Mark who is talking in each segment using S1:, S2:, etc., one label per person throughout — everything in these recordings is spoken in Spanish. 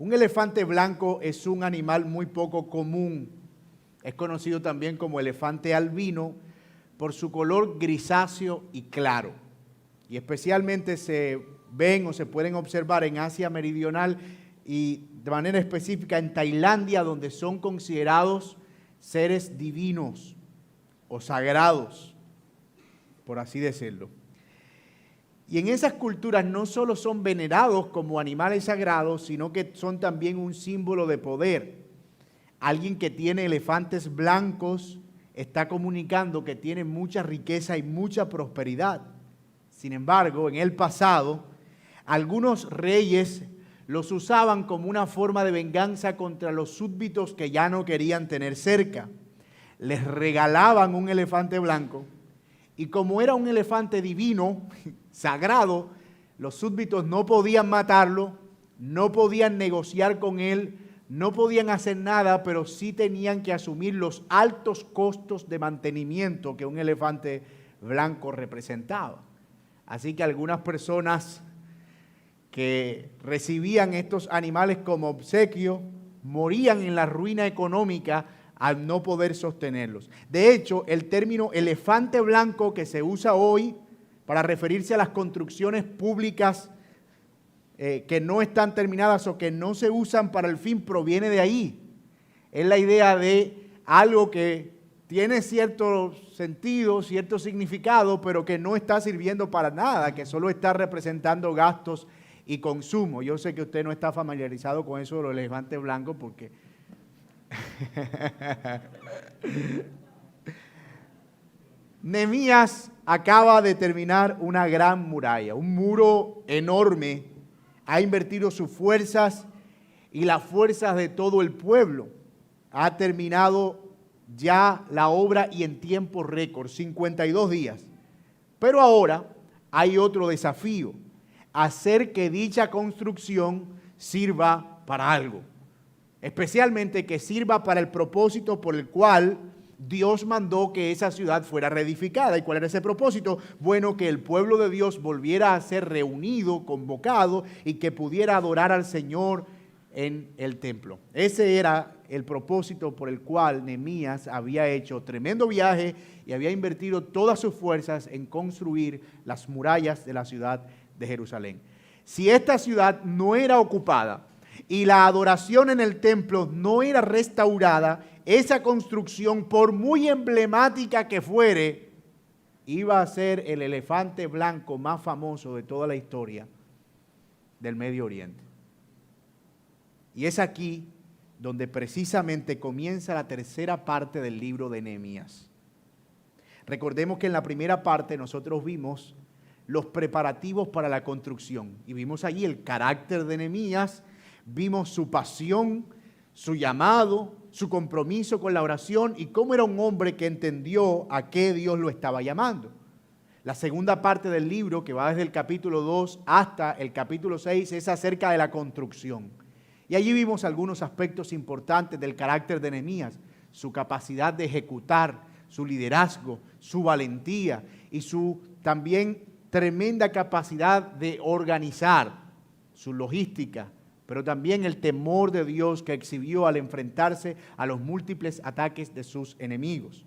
S1: Un elefante blanco es un animal muy poco común. Es conocido también como elefante albino por su color grisáceo y claro. Y especialmente se ven o se pueden observar en Asia Meridional y de manera específica en Tailandia, donde son considerados seres divinos o sagrados, por así decirlo. Y en esas culturas no solo son venerados como animales sagrados, sino que son también un símbolo de poder. Alguien que tiene elefantes blancos está comunicando que tiene mucha riqueza y mucha prosperidad. Sin embargo, en el pasado, algunos reyes los usaban como una forma de venganza contra los súbditos que ya no querían tener cerca. Les regalaban un elefante blanco y como era un elefante divino, sagrado, los súbditos no podían matarlo, no podían negociar con él, no podían hacer nada, pero sí tenían que asumir los altos costos de mantenimiento que un elefante blanco representaba. Así que algunas personas que recibían estos animales como obsequio morían en la ruina económica al no poder sostenerlos. De hecho, el término elefante blanco que se usa hoy para referirse a las construcciones públicas que no están terminadas o que no se usan para el fin proviene de ahí. Es la idea de algo que tiene cierto sentido, cierto significado, pero que no está sirviendo para nada, que solo está representando gastos y consumo. Yo sé que usted no está familiarizado con eso de los elefantes blancos porque Nehemías acaba de terminar una gran muralla, un muro enorme. Ha invertido sus fuerzas y las fuerzas de todo el pueblo. Ha terminado ya la obra y en tiempo récord, 52 días. Pero ahora hay otro desafío, hacer que dicha construcción sirva para algo. Especialmente que sirva para el propósito por el cual Dios mandó que esa ciudad fuera reedificada. ¿Y cuál era ese propósito? Bueno, que el pueblo de Dios volviera a ser reunido, convocado y que pudiera adorar al Señor en el templo. Ese era el propósito por el cual Nehemías había hecho tremendo viaje y había invertido todas sus fuerzas en construir las murallas de la ciudad de Jerusalén. Si esta ciudad no era ocupada y la adoración en el templo no era restaurada, esa construcción, por muy emblemática que fuere, iba a ser el elefante blanco más famoso de toda la historia del Medio Oriente. Y es aquí donde precisamente comienza la tercera parte del libro de Nehemías. Recordemos que en la primera parte nosotros vimos los preparativos para la construcción y vimos allí el carácter de Nehemías, vimos su pasión, su llamado, su compromiso con la oración y cómo era un hombre que entendió a qué Dios lo estaba llamando. La segunda parte del libro, que va desde el capítulo 2 hasta el capítulo 6, es acerca de la construcción. Y allí vimos algunos aspectos importantes del carácter de Nehemías, su capacidad de ejecutar, su liderazgo, su valentía y su también tremenda capacidad de organizar, su logística, pero también el temor de Dios que exhibió al enfrentarse a los múltiples ataques de sus enemigos.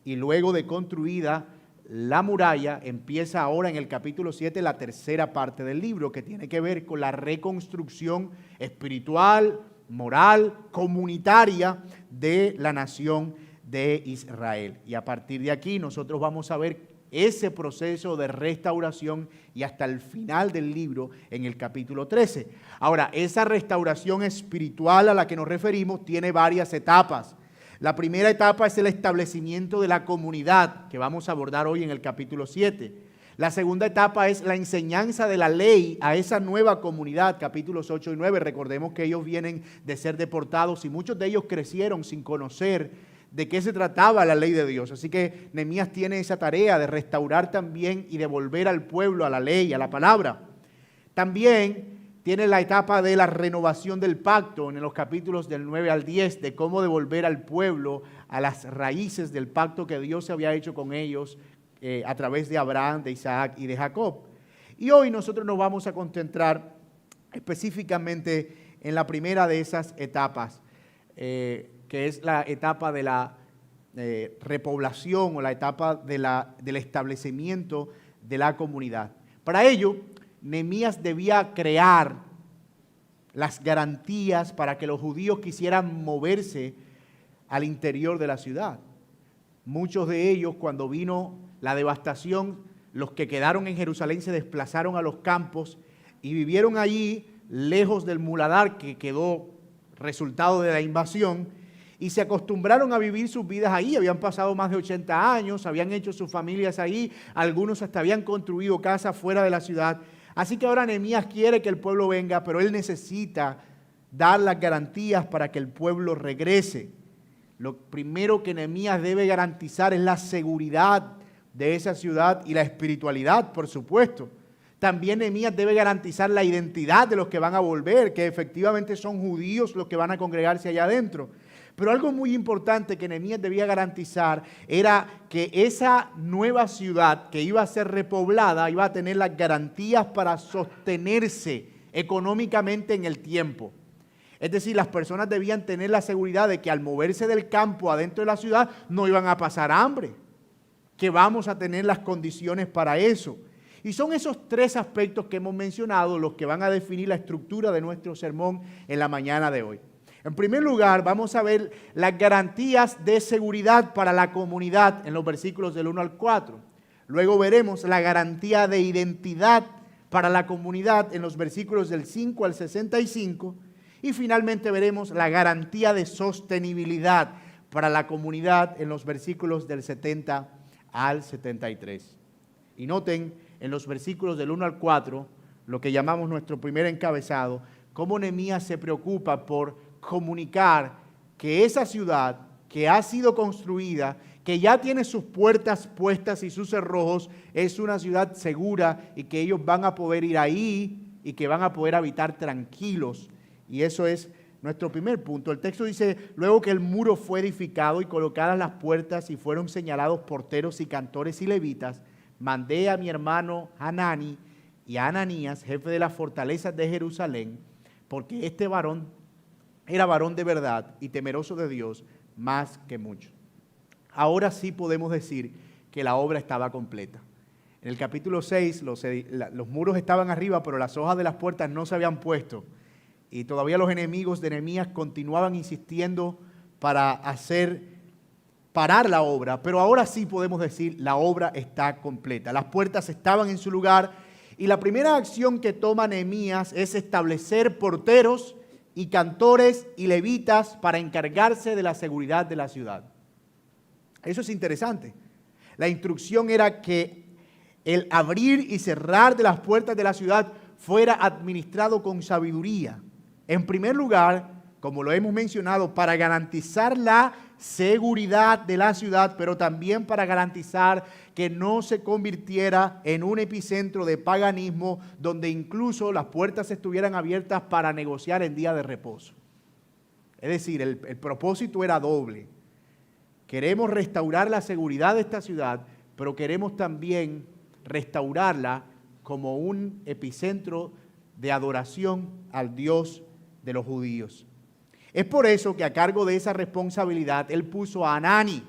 S1: Y luego de construida la muralla, empieza ahora en el capítulo 7 la tercera parte del libro, que tiene que ver con la reconstrucción espiritual, moral, comunitaria de la nación de Israel. Y a partir de aquí nosotros vamos a ver ese proceso de restauración y hasta el final del libro en el capítulo 13. Ahora, esa restauración espiritual a la que nos referimos tiene varias etapas. La primera etapa es el establecimiento de la comunidad, que vamos a abordar hoy en el capítulo 7. La segunda etapa es la enseñanza de la ley a esa nueva comunidad, capítulos 8 y 9. Recordemos que ellos vienen de ser deportados y muchos de ellos crecieron sin conocer de qué se trataba la ley de Dios. Así que Nehemías tiene esa tarea de restaurar también y devolver al pueblo a la ley, a la palabra. También tiene la etapa de la renovación del pacto en los capítulos del 9 al 10, de cómo devolver al pueblo a las raíces del pacto que Dios había hecho con ellos a través de Abraham, de Isaac y de Jacob. Y hoy nosotros nos vamos a concentrar específicamente en la primera de esas etapas, que es la etapa de la repoblación o la etapa del establecimiento de la comunidad. Para ello, Nehemías debía crear las garantías para que los judíos quisieran moverse al interior de la ciudad. Muchos de ellos, cuando vino la devastación, los que quedaron en Jerusalén se desplazaron a los campos y vivieron allí, lejos del muladar que quedó resultado de la invasión, y se acostumbraron a vivir sus vidas ahí. Habían pasado más de 80 años, habían hecho sus familias ahí, algunos hasta habían construido casas fuera de la ciudad. Así que ahora Nehemías quiere que el pueblo venga, pero él necesita dar las garantías para que el pueblo regrese. Lo primero que Nehemías debe garantizar es la seguridad de esa ciudad y la espiritualidad, por supuesto. También Nehemías debe garantizar la identidad de los que van a volver, que efectivamente son judíos los que van a congregarse allá adentro. Pero algo muy importante que Nehemías debía garantizar era que esa nueva ciudad que iba a ser repoblada iba a tener las garantías para sostenerse económicamente en el tiempo. Es decir, las personas debían tener la seguridad de que al moverse del campo adentro de la ciudad no iban a pasar hambre, que vamos a tener las condiciones para eso. Y son esos tres aspectos que hemos mencionado los que van a definir la estructura de nuestro sermón en la mañana de hoy. En primer lugar, vamos a ver las garantías de seguridad para la comunidad en los versículos del 1 al 4. Luego veremos la garantía de identidad para la comunidad en los versículos del 5 al 65. Y finalmente veremos la garantía de sostenibilidad para la comunidad en los versículos del 70 al 73. Y noten en los versículos del 1 al 4, lo que llamamos nuestro primer encabezado, cómo Nehemías se preocupa por comunicar que esa ciudad que ha sido construida, que ya tiene sus puertas puestas y sus cerrojos, es una ciudad segura y que ellos van a poder ir ahí y que van a poder habitar tranquilos. Y eso es nuestro primer punto. El texto dice, luego que el muro fue edificado y colocadas las puertas y fueron señalados porteros y cantores y levitas, mandé a mi hermano Hanani y a Ananías, jefe de las fortalezas de Jerusalén, porque este varón era varón de verdad y temeroso de Dios más que muchos. Ahora sí podemos decir que la obra estaba completa. En el capítulo 6 los muros estaban arriba, pero las hojas de las puertas no se habían puesto. Y todavía los enemigos de Nehemías continuaban insistiendo para parar la obra. Pero ahora sí podemos decir la obra está completa. Las puertas estaban en su lugar. Y la primera acción que toma Nehemías es establecer porteros y cantores y levitas para encargarse de la seguridad de la ciudad. Eso es interesante. La instrucción era que el abrir y cerrar de las puertas de la ciudad fuera administrado con sabiduría. En primer lugar, como lo hemos mencionado, para garantizar la seguridad de la ciudad, pero también para garantizar que no se convirtiera en un epicentro de paganismo donde incluso las puertas estuvieran abiertas para negociar en día de reposo. Es decir, el propósito era doble. Queremos restaurar la seguridad de esta ciudad, pero queremos también restaurarla como un epicentro de adoración al Dios de los judíos. Es por eso que a cargo de esa responsabilidad él puso a Hanani,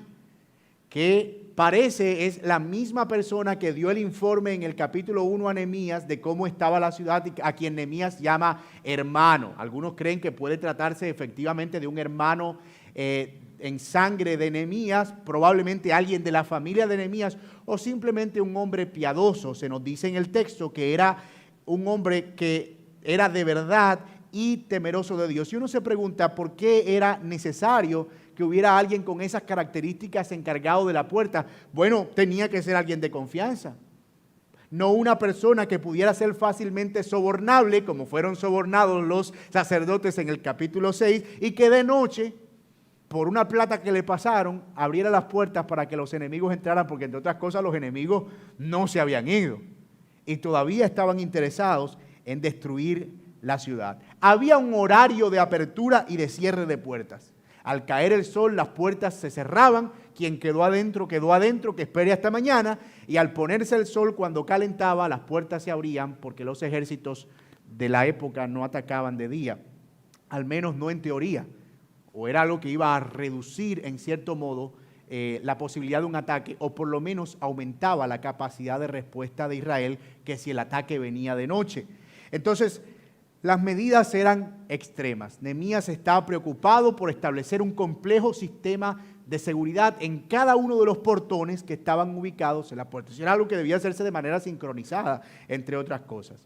S1: que parece es la misma persona que dio el informe en el capítulo 1 a Nehemías de cómo estaba la ciudad, a quien Nehemías llama hermano. Algunos creen que puede tratarse efectivamente de un hermano en sangre de Nehemías, probablemente alguien de la familia de Nehemías o simplemente un hombre piadoso. Se nos dice en el texto que era un hombre que era de verdad y temeroso de Dios. Y uno se pregunta por qué era necesario que hubiera alguien con esas características encargado de la puerta. Bueno, tenía que ser alguien de confianza. No una persona que pudiera ser fácilmente sobornable, como fueron sobornados los sacerdotes en el capítulo 6, y que de noche, por una plata que le pasaron, abriera las puertas para que los enemigos entraran, porque entre otras cosas los enemigos no se habían ido y todavía estaban interesados en destruir la ciudad. Había un horario de apertura y de cierre de puertas. Al caer el sol, las puertas se cerraban. Quien quedó adentro, que espere hasta mañana. Y al ponerse el sol, cuando calentaba, las puertas se abrían porque los ejércitos de la época no atacaban de día. al menos no en teoría, o era algo que iba a reducir en cierto modo la posibilidad de un ataque, o por lo menos aumentaba la capacidad de respuesta de Israel que si el ataque venía de noche. Entonces, las medidas eran extremas. Nehemías estaba preocupado por establecer un complejo sistema de seguridad en cada uno de los portones que estaban ubicados en la puerta. Eso era algo que debía hacerse de manera sincronizada, entre otras cosas.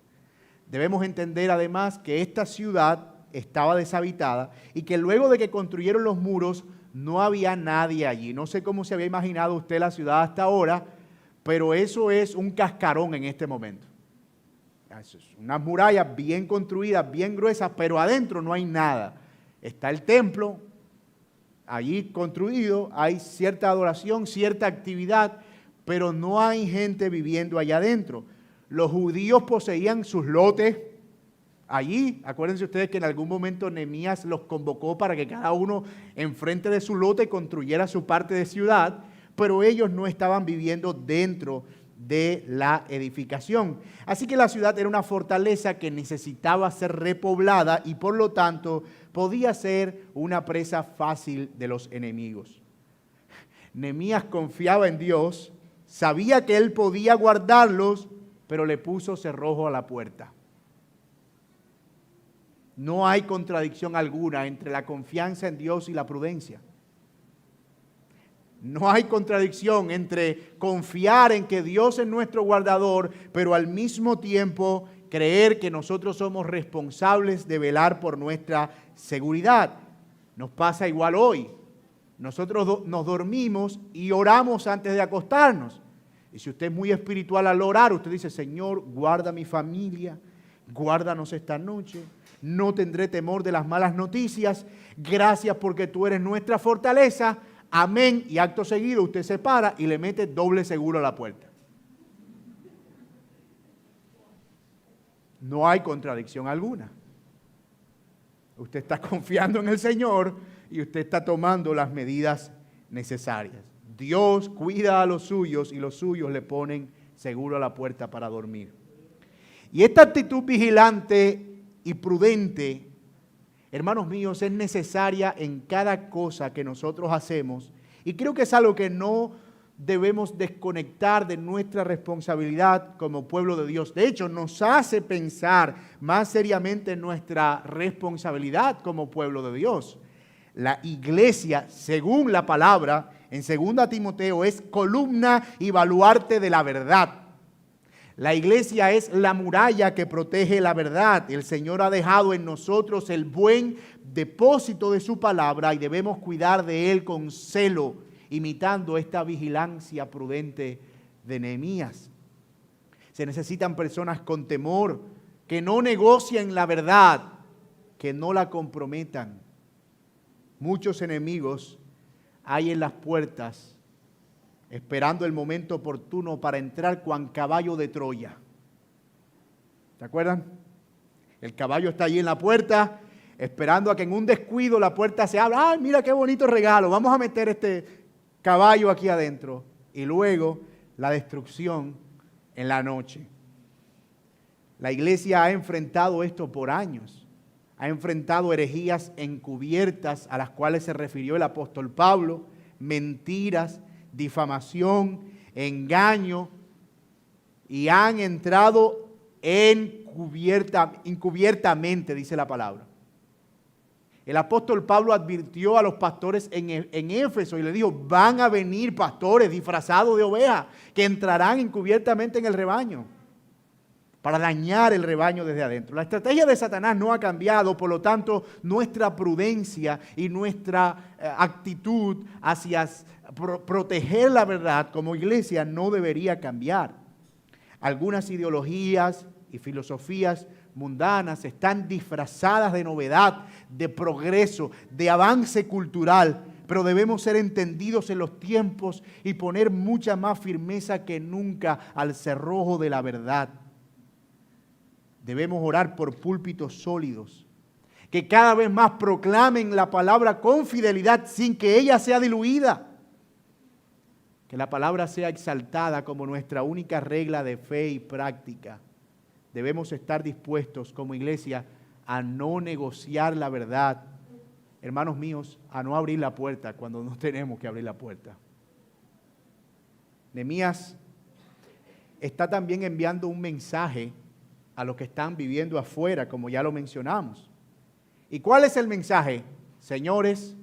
S1: Debemos entender además que esta ciudad estaba deshabitada y que luego de que construyeron los muros no había nadie allí. No sé cómo se había imaginado usted la ciudad hasta ahora, pero eso es un cascarón en este momento. Unas murallas bien construidas, bien gruesas, pero adentro no hay nada. Está el templo allí construido, hay cierta adoración, cierta actividad, pero no hay gente viviendo allá adentro. Los judíos poseían sus lotes allí. Acuérdense ustedes que en algún momento Nehemías los convocó para que cada uno enfrente de su lote construyera su parte de ciudad, pero ellos no estaban viviendo dentro de la edificación. Así que la ciudad era una fortaleza que necesitaba ser repoblada y por lo tanto podía ser una presa fácil de los enemigos. Nehemías confiaba en Dios, sabía que él podía guardarlos, pero le puso cerrojo a la puerta. No hay contradicción alguna entre la confianza en Dios y la prudencia. No hay contradicción entre confiar en que Dios es nuestro guardador, pero al mismo tiempo creer que nosotros somos responsables de velar por nuestra seguridad. Nos pasa igual hoy. Nosotros nos dormimos y oramos antes de acostarnos. Y si usted es muy espiritual al orar, usted dice, Señor, guarda mi familia, guárdanos esta noche. No tendré temor de las malas noticias. Gracias porque tú eres nuestra fortaleza. Amén. Y acto seguido usted se para y le mete doble seguro a la puerta. No hay contradicción alguna. Usted está confiando en el Señor y usted está tomando las medidas necesarias. Dios cuida a los suyos y los suyos le ponen seguro a la puerta para dormir. Y esta actitud vigilante y prudente, hermanos míos, es necesaria en cada cosa que nosotros hacemos y creo que es algo que no debemos desconectar de nuestra responsabilidad como pueblo de Dios. De hecho, nos hace pensar más seriamente en nuestra responsabilidad como pueblo de Dios. La iglesia, según la palabra, en 2 Timoteo, es columna y baluarte de la verdad. La iglesia es la muralla que protege la verdad. El Señor ha dejado en nosotros el buen depósito de su palabra y debemos cuidar de él con celo, imitando esta vigilancia prudente de Nehemías. Se necesitan personas con temor, que no negocien la verdad, que no la comprometan. Muchos enemigos hay en las puertas, esperando el momento oportuno para entrar cuan caballo de Troya. ¿Se acuerdan? El caballo está allí en la puerta, esperando a que en un descuido la puerta se abra. ¡Ay, mira qué bonito regalo! Vamos a meter este caballo aquí adentro. Y luego la destrucción en la noche. La iglesia ha enfrentado esto por años. Ha enfrentado herejías encubiertas a las cuales se refirió el apóstol Pablo, mentiras, difamación, engaño, y han entrado encubiertamente, dice la palabra. El apóstol Pablo advirtió a los pastores en Éfeso y le dijo, van a venir pastores disfrazados de ovejas que entrarán encubiertamente en el rebaño para dañar el rebaño desde adentro. La estrategia de Satanás no ha cambiado, por lo tanto, nuestra prudencia y nuestra actitud hacia proteger la verdad como iglesia no debería cambiar. Algunas ideologías y filosofías mundanas están disfrazadas de novedad, de progreso, de avance cultural, pero debemos ser entendidos en los tiempos y poner mucha más firmeza que nunca al cerrojo de la verdad. Debemos orar por púlpitos sólidos, que cada vez más proclamen la palabra con fidelidad sin que ella sea diluida. Que la palabra sea exaltada como nuestra única regla de fe y práctica. Debemos estar dispuestos como iglesia a no negociar la verdad, hermanos míos, a no abrir la puerta cuando no tenemos que abrir la puerta. Nehemías está también enviando un mensaje a los que están viviendo afuera, como ya lo mencionamos. ¿Y cuál es el mensaje? Señores,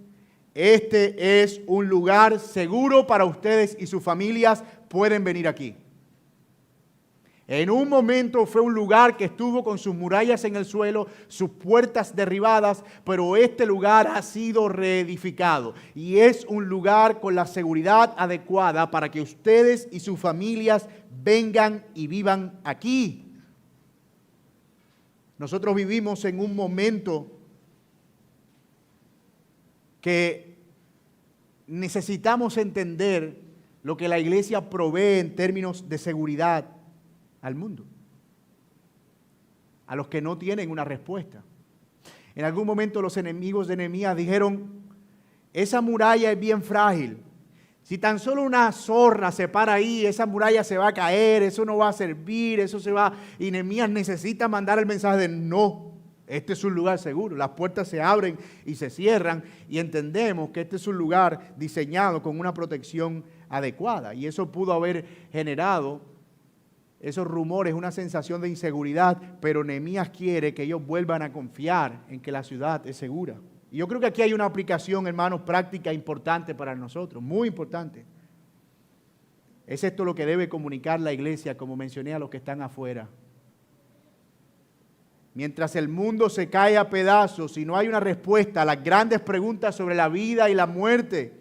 S1: este es un lugar seguro para ustedes y sus familias, pueden venir aquí. En un momento fue un lugar que estuvo con sus murallas en el suelo, sus puertas derribadas, pero este lugar ha sido reedificado y es un lugar con la seguridad adecuada para que ustedes y sus familias vengan y vivan aquí. Nosotros vivimos en un momento que necesitamos entender lo que la iglesia provee en términos de seguridad al mundo, a los que no tienen una respuesta. En algún momento los enemigos de Nehemías dijeron, esa muralla es bien frágil. Si tan solo una zorra se para ahí, esa muralla se va a caer, eso no va a servir, eso se va. Y Nehemías necesita mandar el mensaje de no, este es un lugar seguro. Las puertas se abren y se cierran y entendemos que este es un lugar diseñado con una protección adecuada. Y eso pudo haber generado esos rumores, una sensación de inseguridad, pero Nehemías quiere que ellos vuelvan a confiar en que la ciudad es segura. Y yo creo que aquí hay una aplicación, hermanos, práctica importante para nosotros, muy importante. Es esto lo que debe comunicar la iglesia, como mencioné a los que están afuera. Mientras el mundo se cae a pedazos y no hay una respuesta a las grandes preguntas sobre la vida y la muerte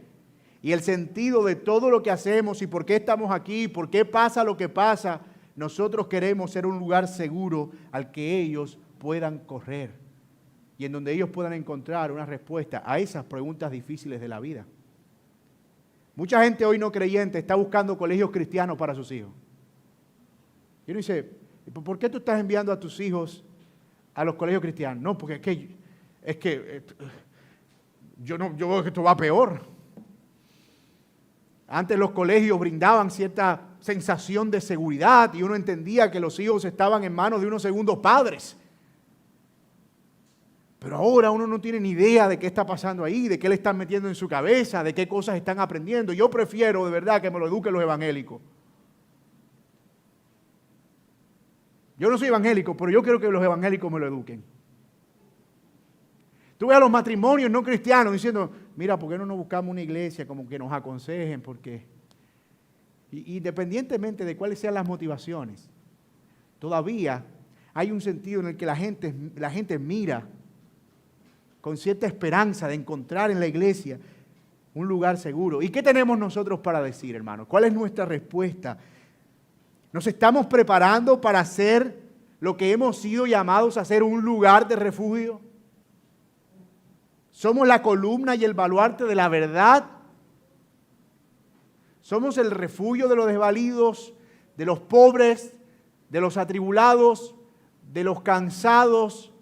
S1: y el sentido de todo lo que hacemos y por qué estamos aquí, por qué pasa lo que pasa, nosotros queremos ser un lugar seguro al que ellos puedan correr y en donde ellos puedan encontrar una respuesta a esas preguntas difíciles de la vida. Mucha gente hoy no creyente está buscando colegios cristianos para sus hijos. Y uno dice, ¿por qué tú estás enviando a tus hijos a los colegios cristianos? No, porque yo veo que esto va peor. Antes los colegios brindaban cierta sensación de seguridad y uno entendía que los hijos estaban en manos de unos segundos padres. Pero ahora uno no tiene ni idea de qué está pasando ahí, de qué le están metiendo en su cabeza, de qué cosas están aprendiendo. Yo prefiero de verdad que me lo eduquen los evangélicos. Yo no soy evangélico, pero yo quiero que los evangélicos me lo eduquen. Tú ves a los matrimonios no cristianos diciendo, mira, ¿por qué no nos buscamos una iglesia como que nos aconsejen? Porque independientemente de cuáles sean las motivaciones, todavía hay un sentido en el que la gente mira con cierta esperanza de encontrar en la iglesia un lugar seguro. ¿Y qué tenemos nosotros para decir, hermanos? ¿Cuál es nuestra respuesta? ¿Nos estamos preparando para hacer lo que hemos sido llamados a hacer, un lugar de refugio? ¿Somos la columna y el baluarte de la verdad? ¿Somos el refugio de los desvalidos, de los pobres, de los atribulados, de los cansados,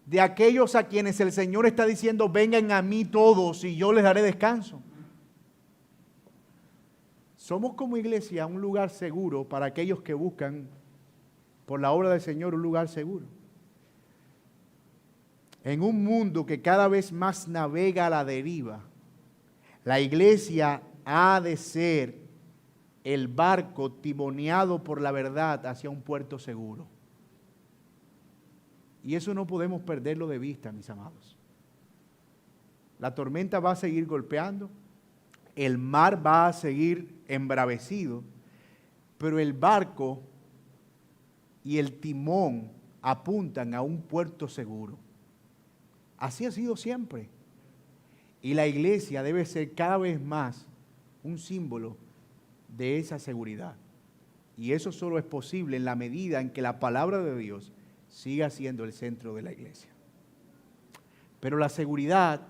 S1: de aquellos a quienes el Señor está diciendo, vengan a mí todos y yo les daré descanso? Somos como iglesia un lugar seguro para aquellos que buscan por la obra del Señor un lugar seguro. En un mundo que cada vez más navega a la deriva, la iglesia ha de ser el barco timoneado por la verdad hacia un puerto seguro. Y eso no podemos perderlo de vista, mis amados. La tormenta va a seguir golpeando, el mar va a seguir embravecido, pero el barco y el timón apuntan a un puerto seguro. Así ha sido siempre. Y la iglesia debe ser cada vez más un símbolo de esa seguridad. Y eso solo es posible en la medida en que la palabra de Dios siga siendo el centro de la iglesia. Pero la seguridad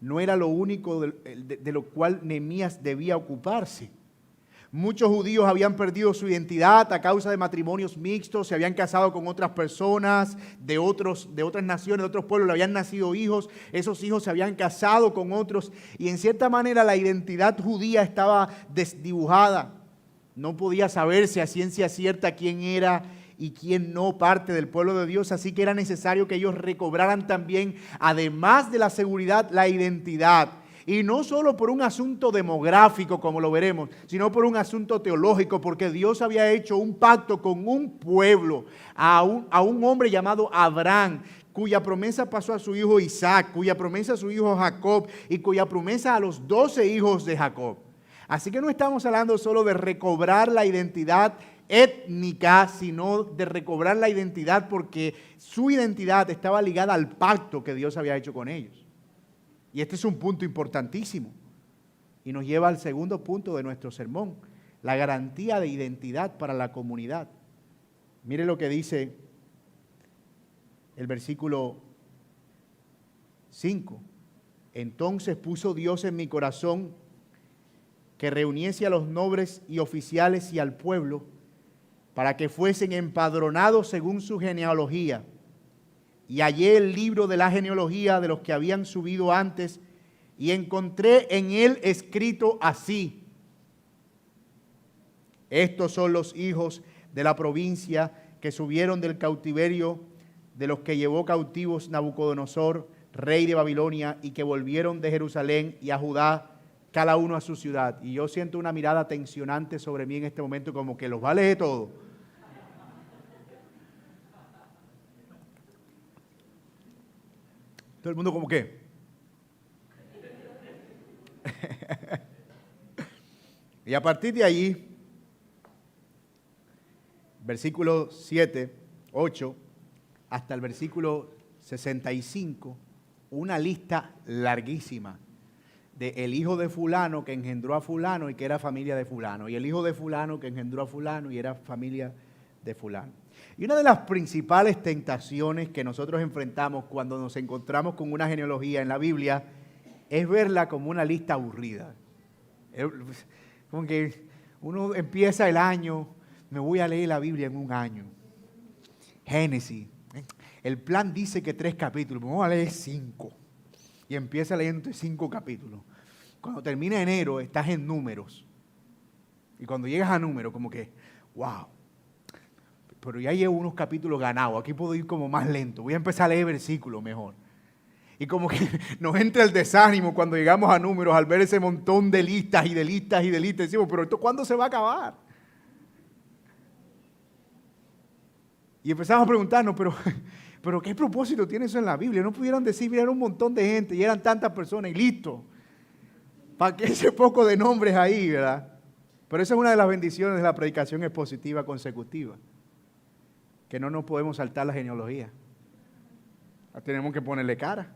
S1: no era lo único de lo cual Nehemías debía ocuparse. Muchos judíos habían perdido su identidad a causa de matrimonios mixtos, se habían casado con otras personas de otras naciones, de otros pueblos, le habían nacido hijos, esos hijos se habían casado con otros y en cierta manera la identidad judía estaba desdibujada. No podía saberse a ciencia cierta quién era y quién no parte del pueblo de Dios. Así que era necesario que ellos recobraran también, además de la seguridad, la identidad. Y no solo por un asunto demográfico, como lo veremos, sino por un asunto teológico, porque Dios había hecho un pacto con un pueblo, a un hombre llamado Abraham, cuya promesa pasó a su hijo Isaac, cuya promesa a su hijo Jacob y cuya promesa a los 12 hijos de Jacob. Así que no estamos hablando solo de recobrar la identidad étnica, sino de recobrar la identidad porque su identidad estaba ligada al pacto que Dios había hecho con ellos. Y este es un punto importantísimo y nos lleva al segundo punto de nuestro sermón, la garantía de identidad para la comunidad. Mire lo que dice el versículo 5. Entonces puso Dios en mi corazón que reuniese a los nobles y oficiales y al pueblo para que fuesen empadronados según su genealogía. Y hallé el libro de la genealogía de los que habían subido antes y encontré en él escrito así: estos son los hijos de la provincia que subieron del cautiverio de los que llevó cautivos Nabucodonosor, rey de Babilonia, y que volvieron de Jerusalén y a Judá, cada uno a su ciudad. Y yo siento una mirada tensionante sobre mí en este momento, como que los vale de todo. Todo el mundo como que. Y a partir de allí, versículo 7, 8, hasta el versículo 65, una lista larguísima de el hijo de fulano que engendró a fulano y que era familia de fulano, y el hijo de fulano que engendró a fulano y era familia de fulano. Y una de las principales tentaciones que nosotros enfrentamos cuando nos encontramos con una genealogía en la Biblia es verla como una lista aburrida. Como que uno empieza el año, me voy a leer la Biblia en un año. Génesis. El plan dice que 3 capítulos, me voy a leer 5. Y empieza leyendo 5 capítulos. Cuando termina enero estás en números. Y cuando llegas a números, como que, wow. Pero ya llevo unos capítulos ganados, aquí puedo ir como más lento, voy a empezar a leer versículos mejor. Y como que nos entra el desánimo cuando llegamos a números al ver ese montón de listas y de listas y de listas. Decimos, pero ¿esto cuándo se va a acabar? Y empezamos a preguntarnos, pero ¿qué propósito tiene eso en la Biblia? No pudieron decir, mira, era un montón de gente y eran tantas personas y listo. ¿Para qué ese poco de nombres ahí, verdad? Pero esa es una de las bendiciones de la predicación expositiva consecutiva. Que no nos podemos saltar la genealogía. Tenemos que ponerle cara.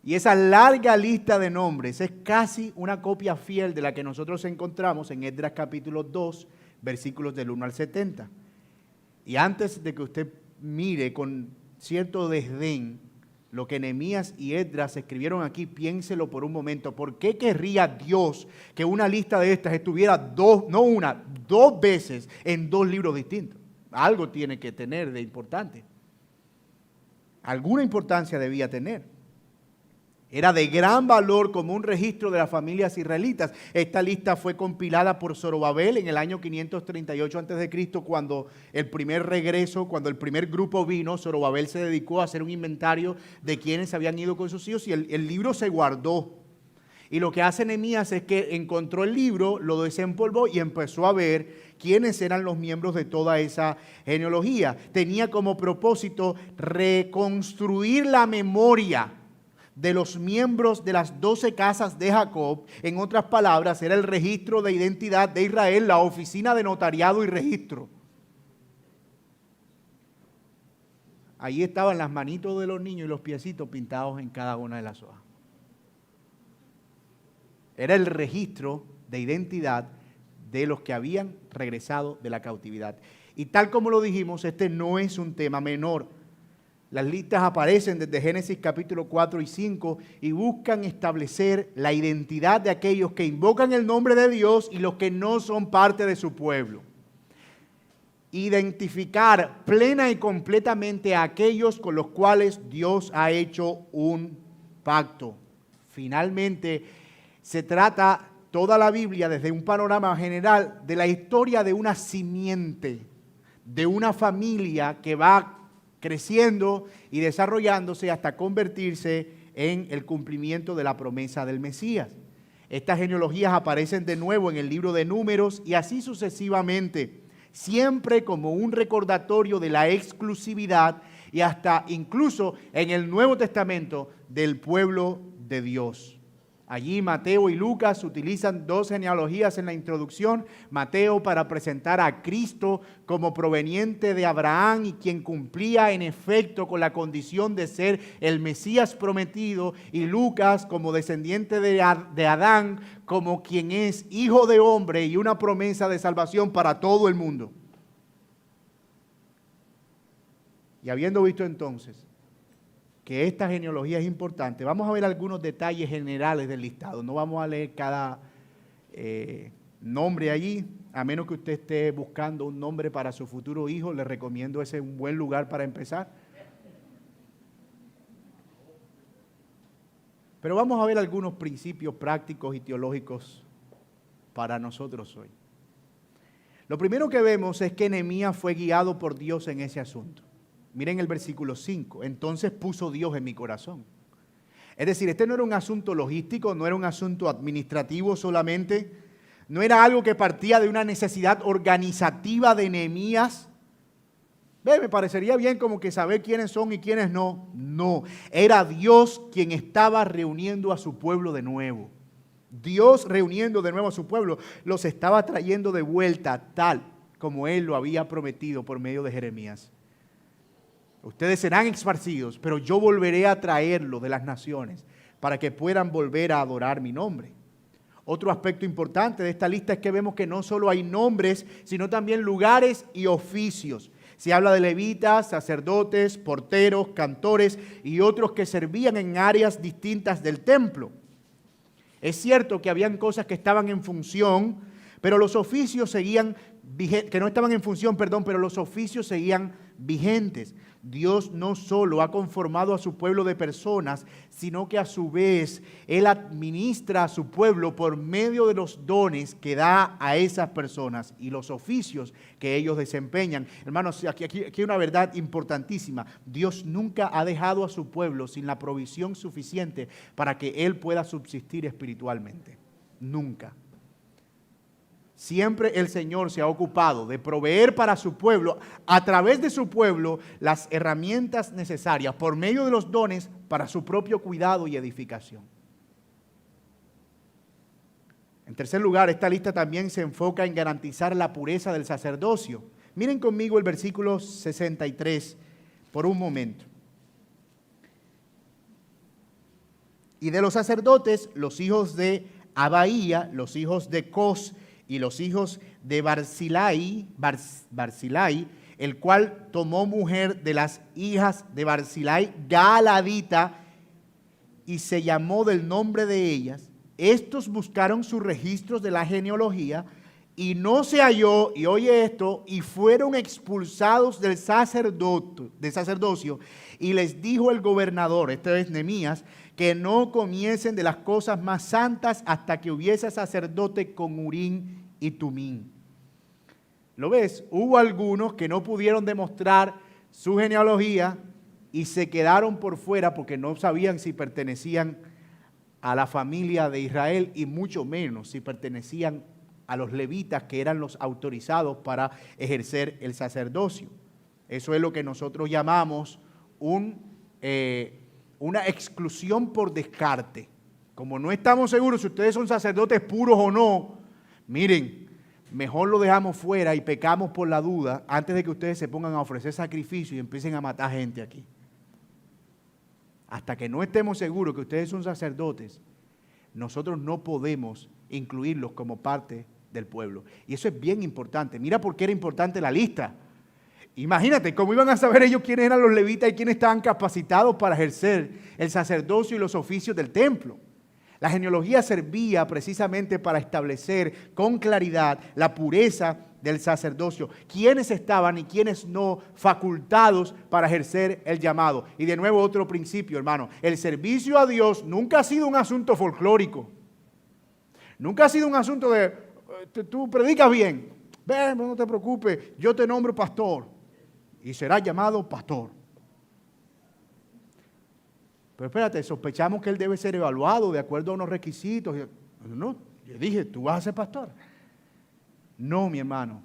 S1: Y esa larga lista de nombres es casi una copia fiel de la que nosotros encontramos en Esdras capítulo 2, versículos del 1 al 70. Y antes de que usted mire con cierto desdén lo que Nehemías y Esdras escribieron aquí, piénselo por un momento. ¿Por qué querría Dios que una lista de estas estuviera dos veces en 2 libros distintos? Algo tiene que tener de importante. Alguna importancia debía tener. Era de gran valor como un registro de las familias israelitas. Esta lista fue compilada por Zorobabel en el año 538 a.C., cuando el primer regreso, cuando el primer grupo vino. Zorobabel se dedicó a hacer un inventario de quienes habían ido con sus hijos y el libro se guardó. Y lo que hace Nehemías es que encontró el libro, lo desempolvó y empezó a ver quiénes eran los miembros de toda esa genealogía. Tenía como propósito reconstruir la memoria de los miembros de las 12 casas de Jacob. En otras palabras, era el registro de identidad de Israel, la oficina de notariado y registro. Ahí estaban las manitos de los niños y los piecitos pintados en cada una de las hojas. Era el registro de identidad de los que habían regresado de la cautividad. Y tal como lo dijimos, este no es un tema menor. Las listas aparecen desde Génesis capítulo 4 y 5 y buscan establecer la identidad de aquellos que invocan el nombre de Dios y los que no son parte de su pueblo. Identificar plena y completamente a aquellos con los cuales Dios ha hecho un pacto. Finalmente, se trata toda la Biblia desde un panorama general de la historia de una simiente, de una familia que va creciendo y desarrollándose hasta convertirse en el cumplimiento de la promesa del Mesías. Estas genealogías aparecen de nuevo en el libro de Números y así sucesivamente, siempre como un recordatorio de la exclusividad y hasta incluso en el Nuevo Testamento del pueblo de Dios. Allí Mateo y Lucas utilizan dos genealogías en la introducción. Mateo para presentar a Cristo como proveniente de Abraham y quien cumplía en efecto con la condición de ser el Mesías prometido. Y Lucas como descendiente de Adán, como quien es hijo de hombre y una promesa de salvación para todo el mundo. Y habiendo visto entonces que esta genealogía es importante, vamos a ver algunos detalles generales del listado. No vamos a leer cada nombre allí, a menos que usted esté buscando un nombre para su futuro hijo. Le recomiendo ese un buen lugar para empezar. Pero vamos a ver algunos principios prácticos y teológicos para nosotros hoy. Lo primero que vemos es que Nehemías fue guiado por Dios en ese asunto. Miren el versículo 5. Entonces puso Dios en mi corazón. Es decir, este no era un asunto logístico, no era un asunto administrativo solamente, no era algo que partía de una necesidad organizativa de Nehemías. Me parecería bien como que saber quiénes son y quiénes no. No, era Dios quien estaba reuniendo a su pueblo de nuevo. Dios reuniendo de nuevo a su pueblo, los estaba trayendo de vuelta tal como Él lo había prometido por medio de Jeremías. Ustedes serán esparcidos, pero yo volveré a traerlos de las naciones para que puedan volver a adorar mi nombre. Otro aspecto importante de esta lista es que vemos que no solo hay nombres, sino también lugares y oficios. Se habla de levitas, sacerdotes, porteros, cantores y otros que servían en áreas distintas del templo. Es cierto que habían cosas que estaban en función, pero los oficios seguían que no estaban en función, pero los oficios seguían vigentes. Dios no solo ha conformado a su pueblo de personas, sino que a su vez Él administra a su pueblo por medio de los dones que da a esas personas y los oficios que ellos desempeñan. Hermanos, aquí hay una verdad importantísima. Dios nunca ha dejado a su pueblo sin la provisión suficiente para que Él pueda subsistir espiritualmente. Nunca. Siempre el Señor se ha ocupado de proveer para su pueblo, a través de su pueblo, las herramientas necesarias por medio de los dones para su propio cuidado y edificación. En tercer lugar, esta lista también se enfoca en garantizar la pureza del sacerdocio. Miren conmigo el versículo 63 por un momento. Y de los sacerdotes, los hijos de Abaía, los hijos de Cos, y los hijos de Barzilai, el cual tomó mujer de las hijas de Barzilai, Gaaladita, y se llamó del nombre de ellas. Estos buscaron sus registros de la genealogía y no se halló, y oye esto, y fueron expulsados del sacerdocio, y les dijo el gobernador, este es Nehemías, que no comiesen de las cosas más santas hasta que hubiese sacerdote con Urim y Tumín. ¿Lo ves? Hubo algunos que no pudieron demostrar su genealogía y se quedaron por fuera porque no sabían si pertenecían a la familia de Israel y mucho menos si pertenecían a los levitas, que eran los autorizados para ejercer el sacerdocio. Eso es lo que nosotros llamamos una exclusión por descarte. Como no estamos seguros si ustedes son sacerdotes puros o no, miren, mejor lo dejamos fuera y pecamos por la duda antes de que ustedes se pongan a ofrecer sacrificio y empiecen a matar gente aquí. Hasta que no estemos seguros que ustedes son sacerdotes, nosotros no podemos incluirlos como parte del pueblo. Y eso es bien importante. Mira por qué era importante la lista. Imagínate, ¿cómo iban a saber ellos quiénes eran los levitas y quiénes estaban capacitados para ejercer el sacerdocio y los oficios del templo? La genealogía servía precisamente para establecer con claridad la pureza del sacerdocio, quiénes estaban y quiénes no facultados para ejercer el llamado. Y de nuevo otro principio, hermano, el servicio a Dios nunca ha sido un asunto folclórico. Nunca ha sido un asunto de, tú predicas bien, ven, no te preocupes, yo te nombro pastor y serás llamado pastor. Pero espérate, sospechamos que él debe ser evaluado de acuerdo a unos requisitos. No, yo dije, tú vas a ser pastor. No, mi hermano.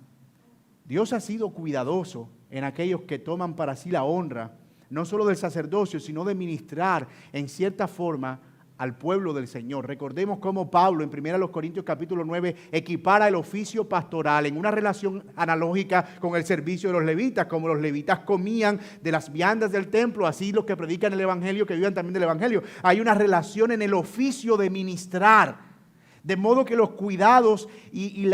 S1: Dios ha sido cuidadoso en aquellos que toman para sí la honra, no solo del sacerdocio, sino de ministrar en cierta forma al pueblo del Señor. Recordemos cómo Pablo en 1 Corintios capítulo 9 equipara el oficio pastoral en una relación analógica con el servicio de los levitas. Como los levitas comían de las viandas del templo, así los que predican el evangelio que vivan también del evangelio. Hay una relación en el oficio de ministrar, de modo que los cuidados y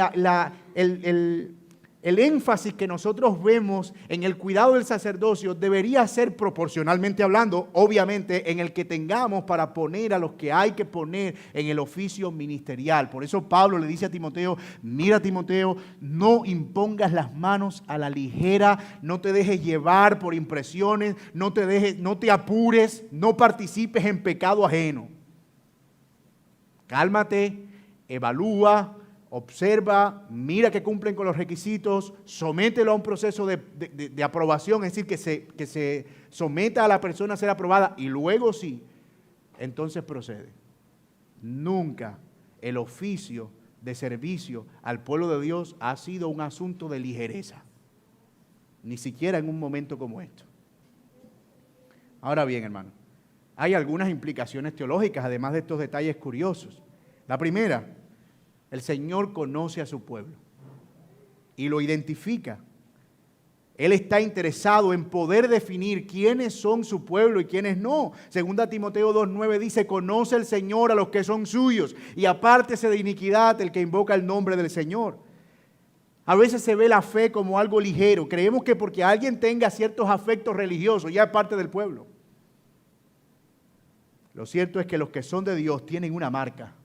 S1: el énfasis que nosotros vemos en el cuidado del sacerdocio debería ser proporcionalmente hablando, obviamente, en el que tengamos para poner a los que hay que poner en el oficio ministerial. Por eso Pablo le dice a Timoteo, mira Timoteo, no impongas las manos a la ligera, no te dejes llevar por impresiones, no te apures, no participes en pecado ajeno. Cálmate, evalúa, observa, mira que cumplen con los requisitos, somételo a un proceso de aprobación, es decir, que se someta a la persona a ser aprobada y luego sí, entonces procede. Nunca el oficio de servicio al pueblo de Dios ha sido un asunto de ligereza, ni siquiera en un momento como esto. Ahora bien, hermano, hay algunas implicaciones teológicas, además de estos detalles curiosos. La primera, el Señor conoce a su pueblo y lo identifica. Él está interesado en poder definir quiénes son su pueblo y quiénes no. Segunda Timoteo 2:9 dice, conoce el Señor a los que son suyos y apártese de iniquidad el que invoca el nombre del Señor. A veces se ve la fe como algo ligero. Creemos que porque alguien tenga ciertos afectos religiosos ya es parte del pueblo. Lo cierto es que los que son de Dios tienen una marca.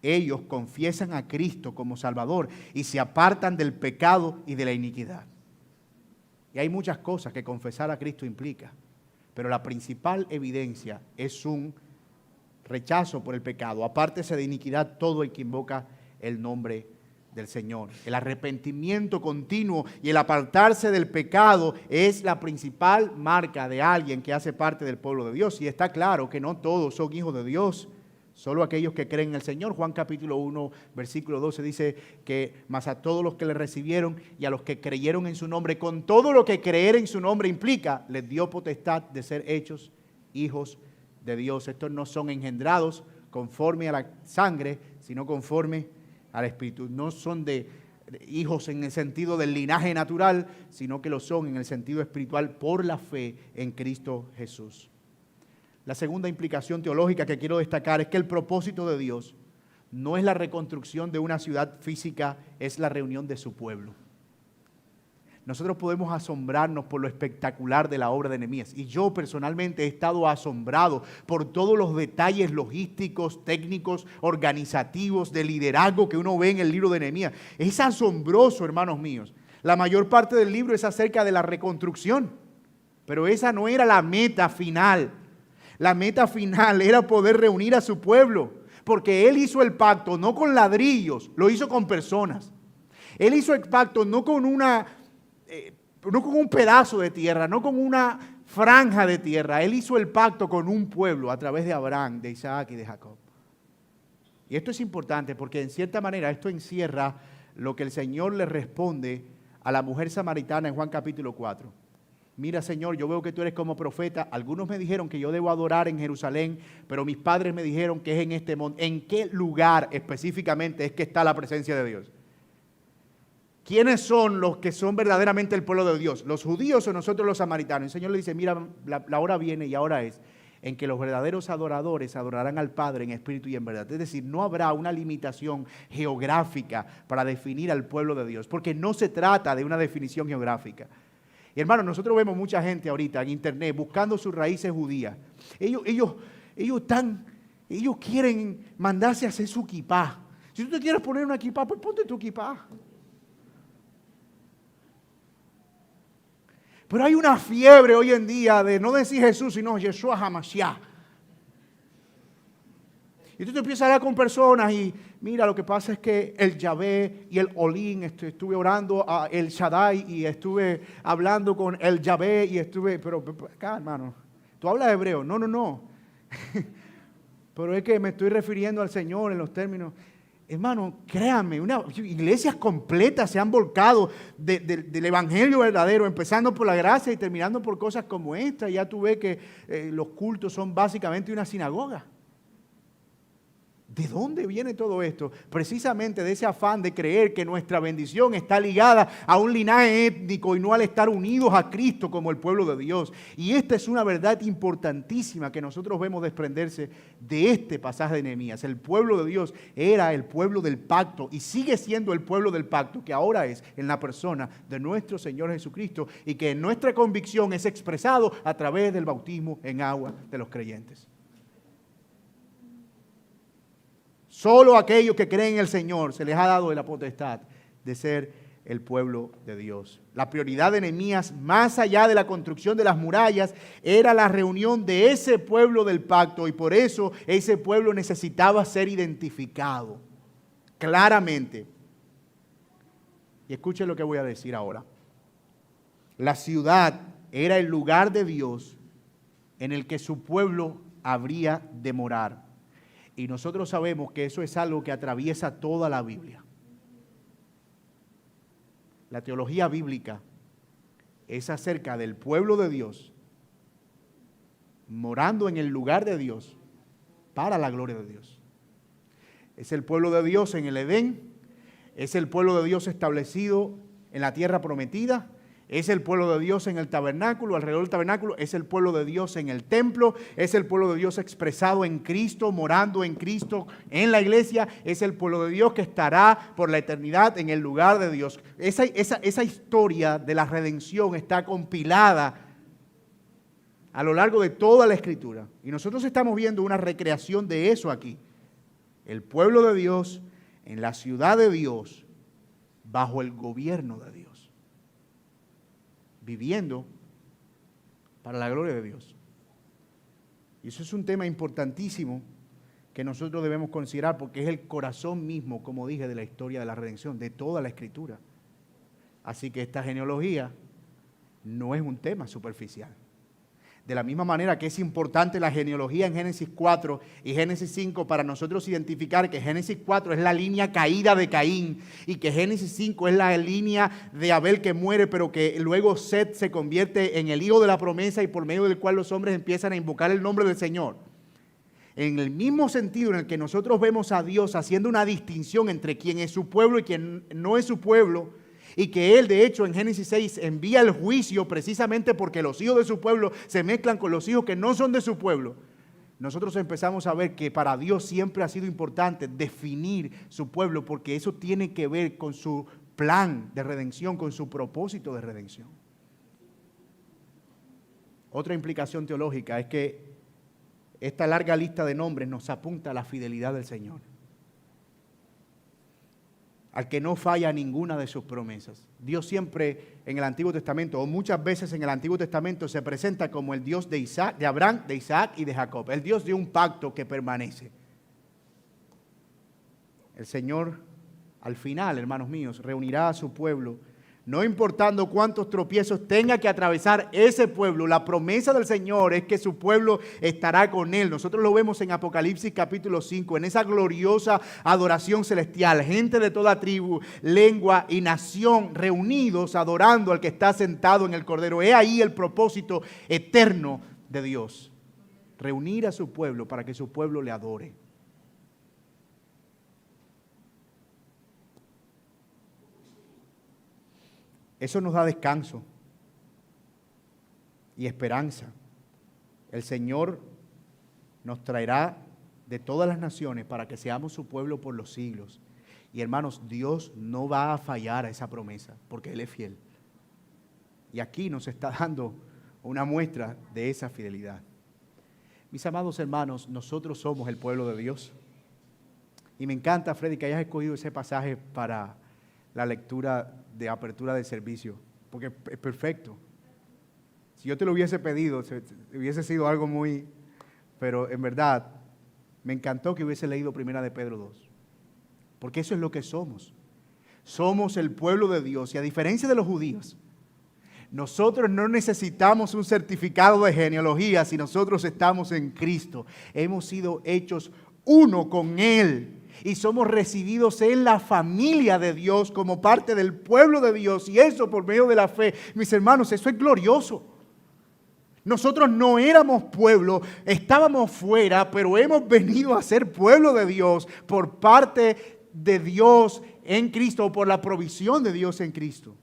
S1: Ellos confiesan a Cristo como Salvador y se apartan del pecado y de la iniquidad. Y hay muchas cosas que confesar a Cristo implica, pero la principal evidencia es un rechazo por el pecado. Apártese de iniquidad todo el que invoca el nombre del Señor. El arrepentimiento continuo y el apartarse del pecado es la principal marca de alguien que hace parte del pueblo de Dios. Y está claro que no todos son hijos de Dios. Solo aquellos que creen en el Señor. Juan capítulo 1, versículo 12 dice que mas a todos los que le recibieron y a los que creyeron en su nombre, con todo lo que creer en su nombre implica, les dio potestad de ser hechos hijos de Dios. Estos no son engendrados conforme a la sangre, sino conforme al Espíritu. No son de hijos en el sentido del linaje natural, sino que lo son en el sentido espiritual por la fe en Cristo Jesús. La segunda implicación teológica que quiero destacar es que el propósito de Dios no es la reconstrucción de una ciudad física, es la reunión de su pueblo. Nosotros podemos asombrarnos por lo espectacular de la obra de Nehemías. Y yo personalmente he estado asombrado por todos los detalles logísticos, técnicos, organizativos, de liderazgo que uno ve en el libro de Nehemías. Es asombroso, hermanos míos. La mayor parte del libro es acerca de la reconstrucción, pero esa no era la meta final. La meta final era poder reunir a su pueblo, porque Él hizo el pacto no con ladrillos, lo hizo con personas. Él hizo el pacto no con un pedazo de tierra, no con una franja de tierra. Él hizo el pacto con un pueblo a través de Abraham, de Isaac y de Jacob. Y esto es importante porque en cierta manera esto encierra lo que el Señor le responde a la mujer samaritana en Juan capítulo 4. Mira, Señor, yo veo que tú eres como profeta. Algunos me dijeron que yo debo adorar en Jerusalén, pero mis padres me dijeron que es en este monte. ¿En qué lugar específicamente es que está la presencia de Dios? ¿Quiénes son los que son verdaderamente el pueblo de Dios? ¿Los judíos o nosotros los samaritanos? El Señor le dice, mira, la hora viene y ahora es en que los verdaderos adoradores adorarán al Padre en espíritu y en verdad. Es decir, no habrá una limitación geográfica para definir al pueblo de Dios, porque no se trata de una definición geográfica. Y hermano, nosotros vemos mucha gente ahorita en internet buscando sus raíces judías. Ellos quieren mandarse a hacer su kipá. Si tú te quieres poner una kipá, pues ponte tu kipá. Pero hay una fiebre hoy en día de no decir Jesús, sino Yeshua HaMashiach. Y tú empiezas a hablar con personas y mira, lo que pasa es que el Yahvé y el Olín, estuve orando a el Shaddai y estuve hablando con el Yahvé y pero acá hermano, ¿tú hablas hebreo? No. Pero es que me estoy refiriendo al Señor en los términos. Hermano, créanme, iglesias completas se han volcado del evangelio verdadero, empezando por la gracia y terminando por cosas como esta. Ya tú ves que los cultos son básicamente una sinagoga. ¿De dónde viene todo esto? Precisamente de ese afán de creer que nuestra bendición está ligada a un linaje étnico y no al estar unidos a Cristo como el pueblo de Dios. Y esta es una verdad importantísima que nosotros vemos desprenderse de este pasaje de Nehemías. El pueblo de Dios era el pueblo del pacto y sigue siendo el pueblo del pacto que ahora es en la persona de nuestro Señor Jesucristo y que en nuestra convicción es expresado a través del bautismo en agua de los creyentes. Solo a aquellos que creen en el Señor se les ha dado la potestad de ser el pueblo de Dios. La prioridad de Nehemías, más allá de la construcción de las murallas, era la reunión de ese pueblo del pacto y por eso ese pueblo necesitaba ser identificado claramente. Y escuchen lo que voy a decir ahora. La ciudad era el lugar de Dios en el que su pueblo habría de morar. Y nosotros sabemos que eso es algo que atraviesa toda la Biblia. La teología bíblica es acerca del pueblo de Dios morando en el lugar de Dios para la gloria de Dios. Es el pueblo de Dios en el Edén, es el pueblo de Dios establecido en la tierra prometida, es el pueblo de Dios en el tabernáculo, alrededor del tabernáculo, es el pueblo de Dios en el templo, es el pueblo de Dios expresado en Cristo, morando en Cristo en la iglesia, es el pueblo de Dios que estará por la eternidad en el lugar de Dios. Esa historia de la redención está compilada a lo largo de toda la Escritura. Y nosotros estamos viendo una recreación de eso aquí. El pueblo de Dios en la ciudad de Dios, bajo el gobierno de Dios. Viviendo para la gloria de Dios. Y eso es un tema importantísimo que nosotros debemos considerar porque es el corazón mismo, como dije, de la historia de la redención, de toda la Escritura. Así que esta genealogía no es un tema superficial. De la misma manera que es importante la genealogía en Génesis 4 y Génesis 5 para nosotros identificar que Génesis 4 es la línea caída de Caín y que Génesis 5 es la línea de Abel que muere, pero que luego Set se convierte en el hijo de la promesa y por medio del cual los hombres empiezan a invocar el nombre del Señor. En el mismo sentido en el que nosotros vemos a Dios haciendo una distinción entre quien es su pueblo y quien no es su pueblo, y que Él, de hecho, en Génesis 6 envía el juicio precisamente porque los hijos de su pueblo se mezclan con los hijos que no son de su pueblo. Nosotros empezamos a ver que para Dios siempre ha sido importante definir su pueblo porque eso tiene que ver con su plan de redención, con su propósito de redención. Otra implicación teológica es que esta larga lista de nombres nos apunta a la fidelidad del Señor, al que no falla ninguna de sus promesas. Dios siempre en el Antiguo Testamento, o muchas veces en el Antiguo Testamento, se presenta como el Dios de Isaac, de Abraham, de Isaac y de Jacob. El Dios de un pacto que permanece. El Señor, al final, hermanos míos, reunirá a su pueblo, no importando cuántos tropiezos tenga que atravesar ese pueblo. La promesa del Señor es que su pueblo estará con Él. Nosotros lo vemos en Apocalipsis capítulo 5, en esa gloriosa adoración celestial. Gente de toda tribu, lengua y nación reunidos adorando al que está sentado en el Cordero. He ahí el propósito eterno de Dios. Reunir a su pueblo para que su pueblo le adore. Eso nos da descanso y esperanza. El Señor nos traerá de todas las naciones para que seamos su pueblo por los siglos. Y hermanos, Dios no va a fallar a esa promesa porque Él es fiel. Y aquí nos está dando una muestra de esa fidelidad. Mis amados hermanos, nosotros somos el pueblo de Dios. Y me encanta, Freddy, que hayas escogido ese pasaje para la lectura de apertura del servicio, porque es perfecto. Si yo te lo hubiese pedido, hubiese sido algo muy, pero en verdad, Me encantó que hubiese leído Primera de Pedro 2, porque eso es lo que somos. Somos el pueblo de Dios y a diferencia de los judíos, nosotros no necesitamos un certificado de genealogía si nosotros estamos en Cristo. Hemos sido hechos uno con Él y somos recibidos en la familia de Dios como parte del pueblo de Dios, y eso por medio de la fe. Mis hermanos, eso es glorioso. Nosotros no éramos pueblo, estábamos fuera, pero hemos venido a ser pueblo de Dios por parte de Dios en Cristo, o por la provisión de Dios en Cristo.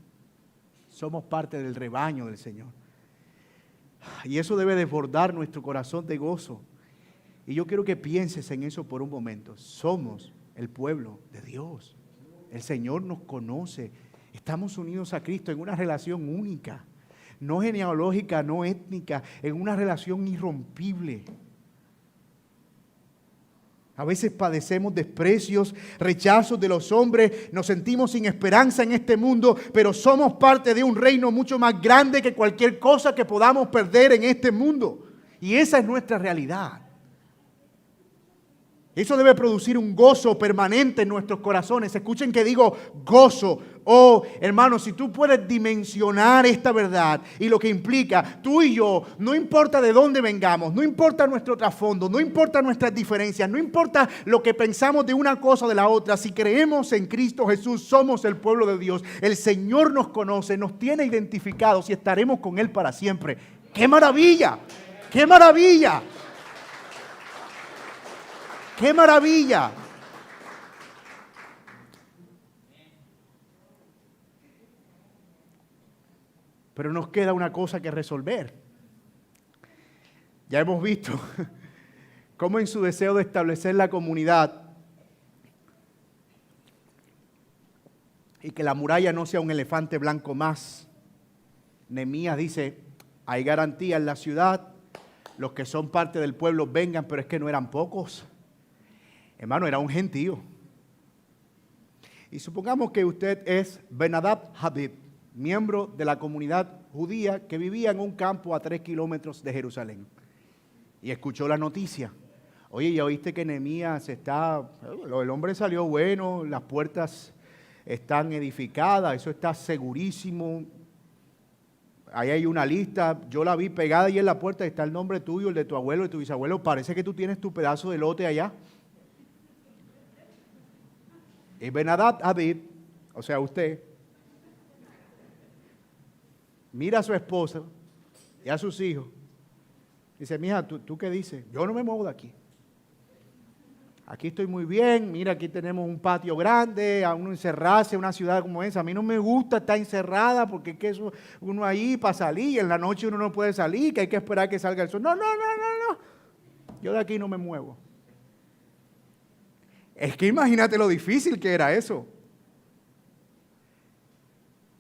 S1: Somos parte del rebaño del Señor. Y eso debe desbordar nuestro corazón de gozo. Y yo quiero que pienses en eso por un momento. Somos el pueblo de Dios. El Señor nos conoce. Estamos unidos a Cristo en una relación única. No genealógica, no étnica, en una relación irrompible. A veces padecemos desprecios, rechazos de los hombres, nos sentimos sin esperanza en este mundo, pero somos parte de un reino mucho más grande que cualquier cosa que podamos perder en este mundo. Y esa es nuestra realidad. Eso debe producir un gozo permanente en nuestros corazones. Escuchen que digo gozo. Oh, hermanos, si tú puedes dimensionar esta verdad y lo que implica, tú y yo, no importa de dónde vengamos, no importa nuestro trasfondo, no importa nuestras diferencias, no importa lo que pensamos de una cosa o de la otra, si creemos en Cristo Jesús, somos el pueblo de Dios. El Señor nos conoce, nos tiene identificados y estaremos con Él para siempre. ¡Qué maravilla! ¡Qué maravilla! ¡Qué maravilla! Pero nos queda una cosa que resolver. Ya hemos visto cómo en su deseo de establecer la comunidad y que la muralla no sea un elefante blanco más, Nehemías dice, hay garantía en la ciudad, los que son parte del pueblo vengan, pero es que no eran pocos. Hermano, era un gentío. Y supongamos que usted es Ben-Hadad Habib, miembro de la comunidad judía que vivía en un campo a 3 kilómetros de Jerusalén. Y escuchó la noticia. Oye, ¿ya oíste que Nehemías el hombre salió bueno, las puertas están edificadas, eso está segurísimo? Ahí hay una lista, yo la vi pegada ahí en la puerta, está el nombre tuyo, el de tu abuelo, de tu bisabuelo. Parece que tú tienes tu pedazo de lote allá. Y Ben-Hadad Habib, o sea usted, mira a su esposa y a sus hijos. Dice, mija, ¿tú qué dices? Yo no me muevo de aquí. Aquí estoy muy bien, mira, aquí tenemos un patio grande, a uno encerrarse en una ciudad como esa. A mí no me gusta estar encerrada porque es que eso, uno ahí para salir, en la noche uno no puede salir, que hay que esperar que salga el sol. No. Yo de aquí no me muevo. Es que imagínate lo difícil que era eso.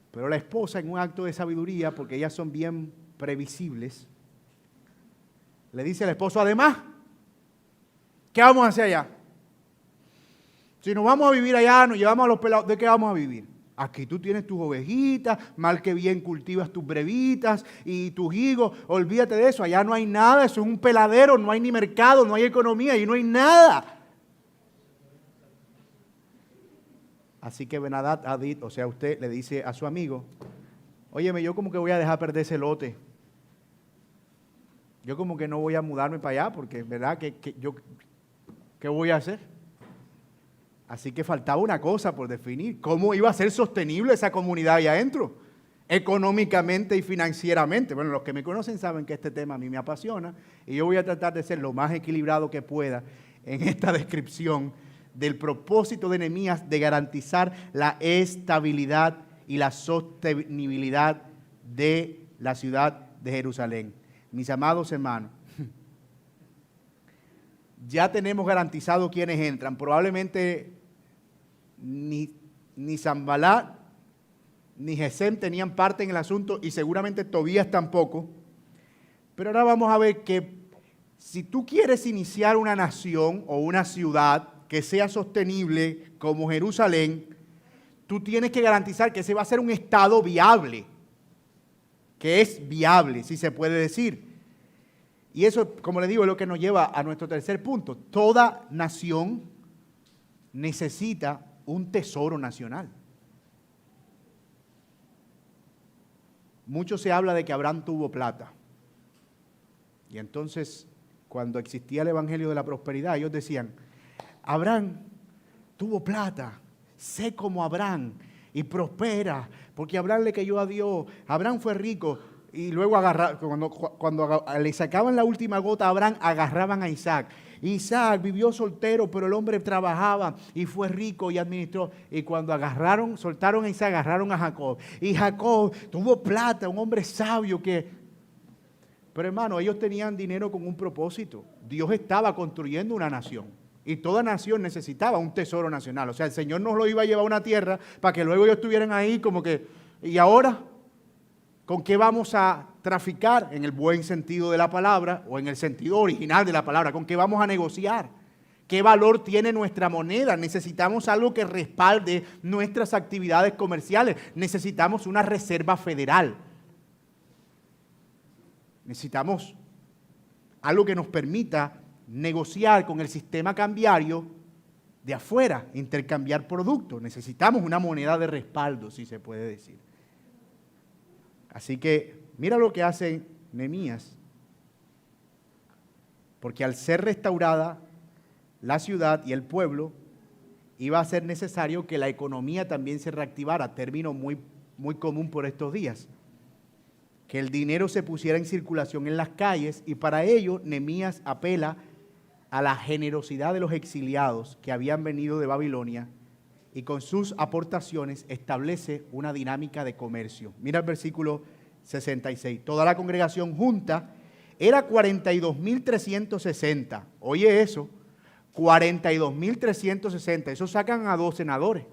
S1: Pero la esposa, en un acto de sabiduría, porque ellas son bien previsibles, le dice al esposo, además, ¿qué vamos a hacer allá? Si nos vamos a vivir allá, nos llevamos a los pelados, ¿de qué vamos a vivir? Aquí tú tienes tus ovejitas, mal que bien cultivas tus brevitas y tus higos, olvídate de eso, allá no hay nada, eso es un peladero, no hay ni mercado, no hay economía y no hay nada. Así que Ben-Hadad Habib, o sea, usted le dice a su amigo, óyeme, yo como que voy a dejar perder ese lote. Yo como que no voy a mudarme para allá porque, ¿verdad? ¿Qué voy a hacer? Así que faltaba una cosa por definir. ¿Cómo iba a ser sostenible esa comunidad allá adentro? Económicamente y financieramente. Bueno, los que me conocen saben que este tema a mí me apasiona y yo voy a tratar de ser lo más equilibrado que pueda en esta descripción del propósito de Nehemías de garantizar la estabilidad y la sostenibilidad de la ciudad de Jerusalén. Mis amados hermanos, ya tenemos garantizado quiénes entran. Probablemente ni Sanballat ni Gesem tenían parte en el asunto y seguramente Tobías tampoco. Pero ahora vamos a ver que si tú quieres iniciar una nación o una ciudad que sea sostenible como Jerusalén, tú tienes que garantizar que ese va a ser un estado viable, que es viable, si se puede decir. Y eso, como le digo, es lo que nos lleva a nuestro tercer punto. Toda nación necesita un tesoro nacional. Mucho se habla de que Abraham tuvo plata. Y entonces, cuando existía el Evangelio de la Prosperidad, ellos decían, Abraham tuvo plata, sé como Abraham y prospera, porque Abraham le creyó a Dios, Abraham fue rico. Y luego cuando le sacaban la última gota a Abraham, agarraban a Isaac. Isaac vivió soltero, pero el hombre trabajaba y fue rico y administró. Y cuando soltaron a Isaac, agarraron a Jacob. Y Jacob tuvo plata, un hombre sabio que... Pero hermano, ellos tenían dinero con un propósito. Dios estaba construyendo una nación. Y toda nación necesitaba un tesoro nacional. O sea, el Señor nos lo iba a llevar a una tierra para que luego ellos estuvieran ahí como que... ¿Y ahora? ¿Con qué vamos a traficar en el buen sentido de la palabra o en el sentido original de la palabra? ¿Con qué vamos a negociar? ¿Qué valor tiene nuestra moneda? Necesitamos algo que respalde nuestras actividades comerciales. Necesitamos una reserva federal. Necesitamos algo que nos permita negociar con el sistema cambiario de afuera, intercambiar productos. Necesitamos una moneda de respaldo, si se puede decir. Así que mira lo que hace Nehemías. Porque al ser restaurada la ciudad y el pueblo, iba a ser necesario que la economía también se reactivara, término muy, muy común por estos días. Que el dinero se pusiera en circulación en las calles, y para ello Nehemías apela a la generosidad de los exiliados que habían venido de Babilonia, y con sus aportaciones establece una dinámica de comercio. Mira el versículo 66. Toda la congregación junta era 42.360. Oye eso, 42.360. Eso sacan a 2 senadores.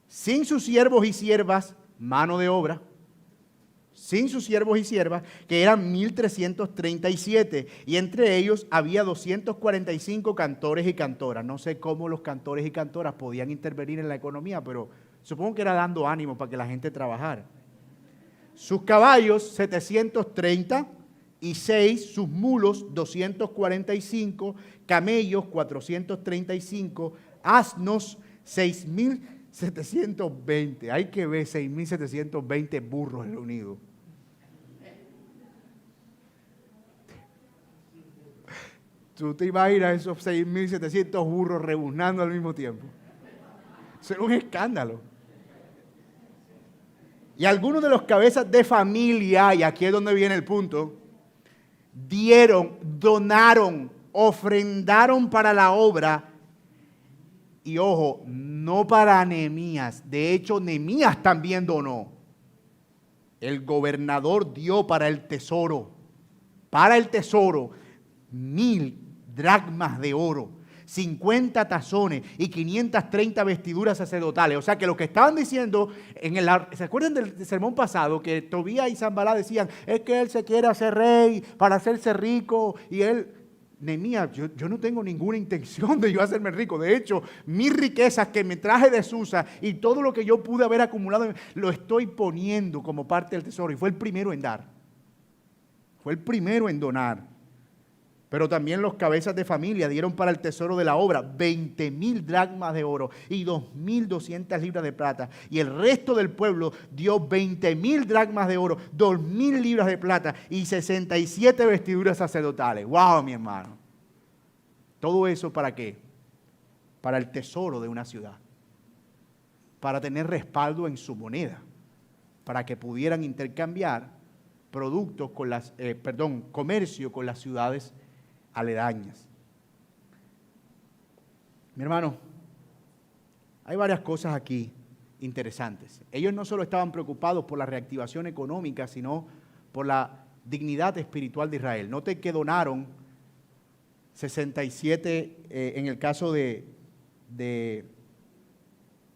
S1: Sin sus siervos y siervas, mano de obra. Sin sus siervos y siervas, que eran 1.337, y entre ellos había 245 cantores y cantoras. No sé cómo los cantores y cantoras podían intervenir en la economía, pero supongo que era dando ánimo para que la gente trabajara. Sus caballos, 736, sus mulos, 245, camellos, 435, asnos, 6.720. Hay que ver 6.720 burros reunidos. ¿Tú te imaginas esos 6.700 burros rebuznando al mismo tiempo? Eso es un escándalo. Y algunos de los cabezas de familia, y aquí es donde viene el punto, donaron, ofrendaron para la obra. Y ojo, no para Nehemías. De hecho, Nehemías también donó. El gobernador dio para el tesoro 1.000 dracmas de oro, 50 tazones y 530 vestiduras sacerdotales. O sea que lo que estaban diciendo, ¿se acuerdan del sermón pasado? Que Tobías y Sanballat decían, es que él se quiere hacer rey para hacerse rico. Y él, Nehemías, yo no tengo ninguna intención de yo hacerme rico. De hecho, mis riquezas que me traje de Susa y todo lo que yo pude haber acumulado, lo estoy poniendo como parte del tesoro. Y fue el primero en dar. Fue el primero en donar. Pero también los cabezas de familia dieron para el tesoro de la obra 20.000 dracmas de oro y 2.200 libras de plata. Y el resto del pueblo dio 20.000 dracmas de oro, 2.000 libras de plata y 67 vestiduras sacerdotales. ¡Wow, mi hermano! ¿Todo eso para qué? Para el tesoro de una ciudad. Para tener respaldo en su moneda. Para que pudieran intercambiar productos con comercio con las ciudades aledañas. Mi hermano, hay varias cosas aquí interesantes. Ellos no solo estaban preocupados por la reactivación económica, sino por la dignidad espiritual de Israel. Note que donaron 67, en el caso de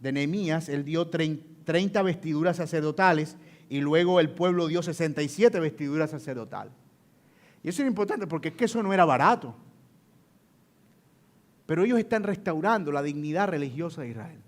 S1: Nehemías, él dio 30 vestiduras sacerdotales y luego el pueblo dio 67 vestiduras sacerdotales. Y eso es importante porque es que eso no era barato. Pero ellos están restaurando la dignidad religiosa de Israel.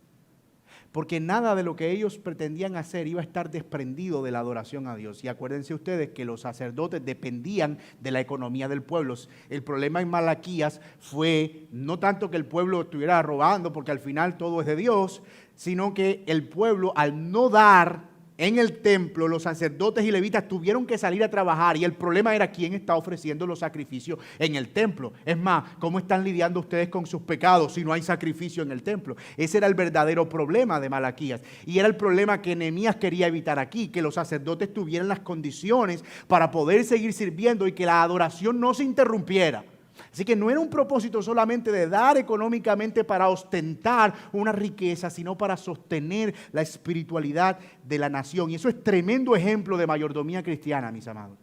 S1: porque nada de lo que ellos pretendían hacer iba a estar desprendido de la adoración a Dios. Y acuérdense ustedes que los sacerdotes dependían de la economía del pueblo. El problema en Malaquías fue no tanto que el pueblo estuviera robando, porque al final todo es de Dios, sino que el pueblo, al no dar en el templo, los sacerdotes y levitas tuvieron que salir a trabajar, y el problema era quién está ofreciendo los sacrificios en el templo. Es más, ¿cómo están lidiando ustedes con sus pecados si no hay sacrificio en el templo? Ese era el verdadero problema de Malaquías, y era el problema que Nehemías quería evitar aquí, que los sacerdotes tuvieran las condiciones para poder seguir sirviendo y que la adoración no se interrumpiera. Así que no era un propósito solamente de dar económicamente para ostentar una riqueza, sino para sostener la espiritualidad de la nación. Y eso es tremendo ejemplo de mayordomía cristiana, mis amados.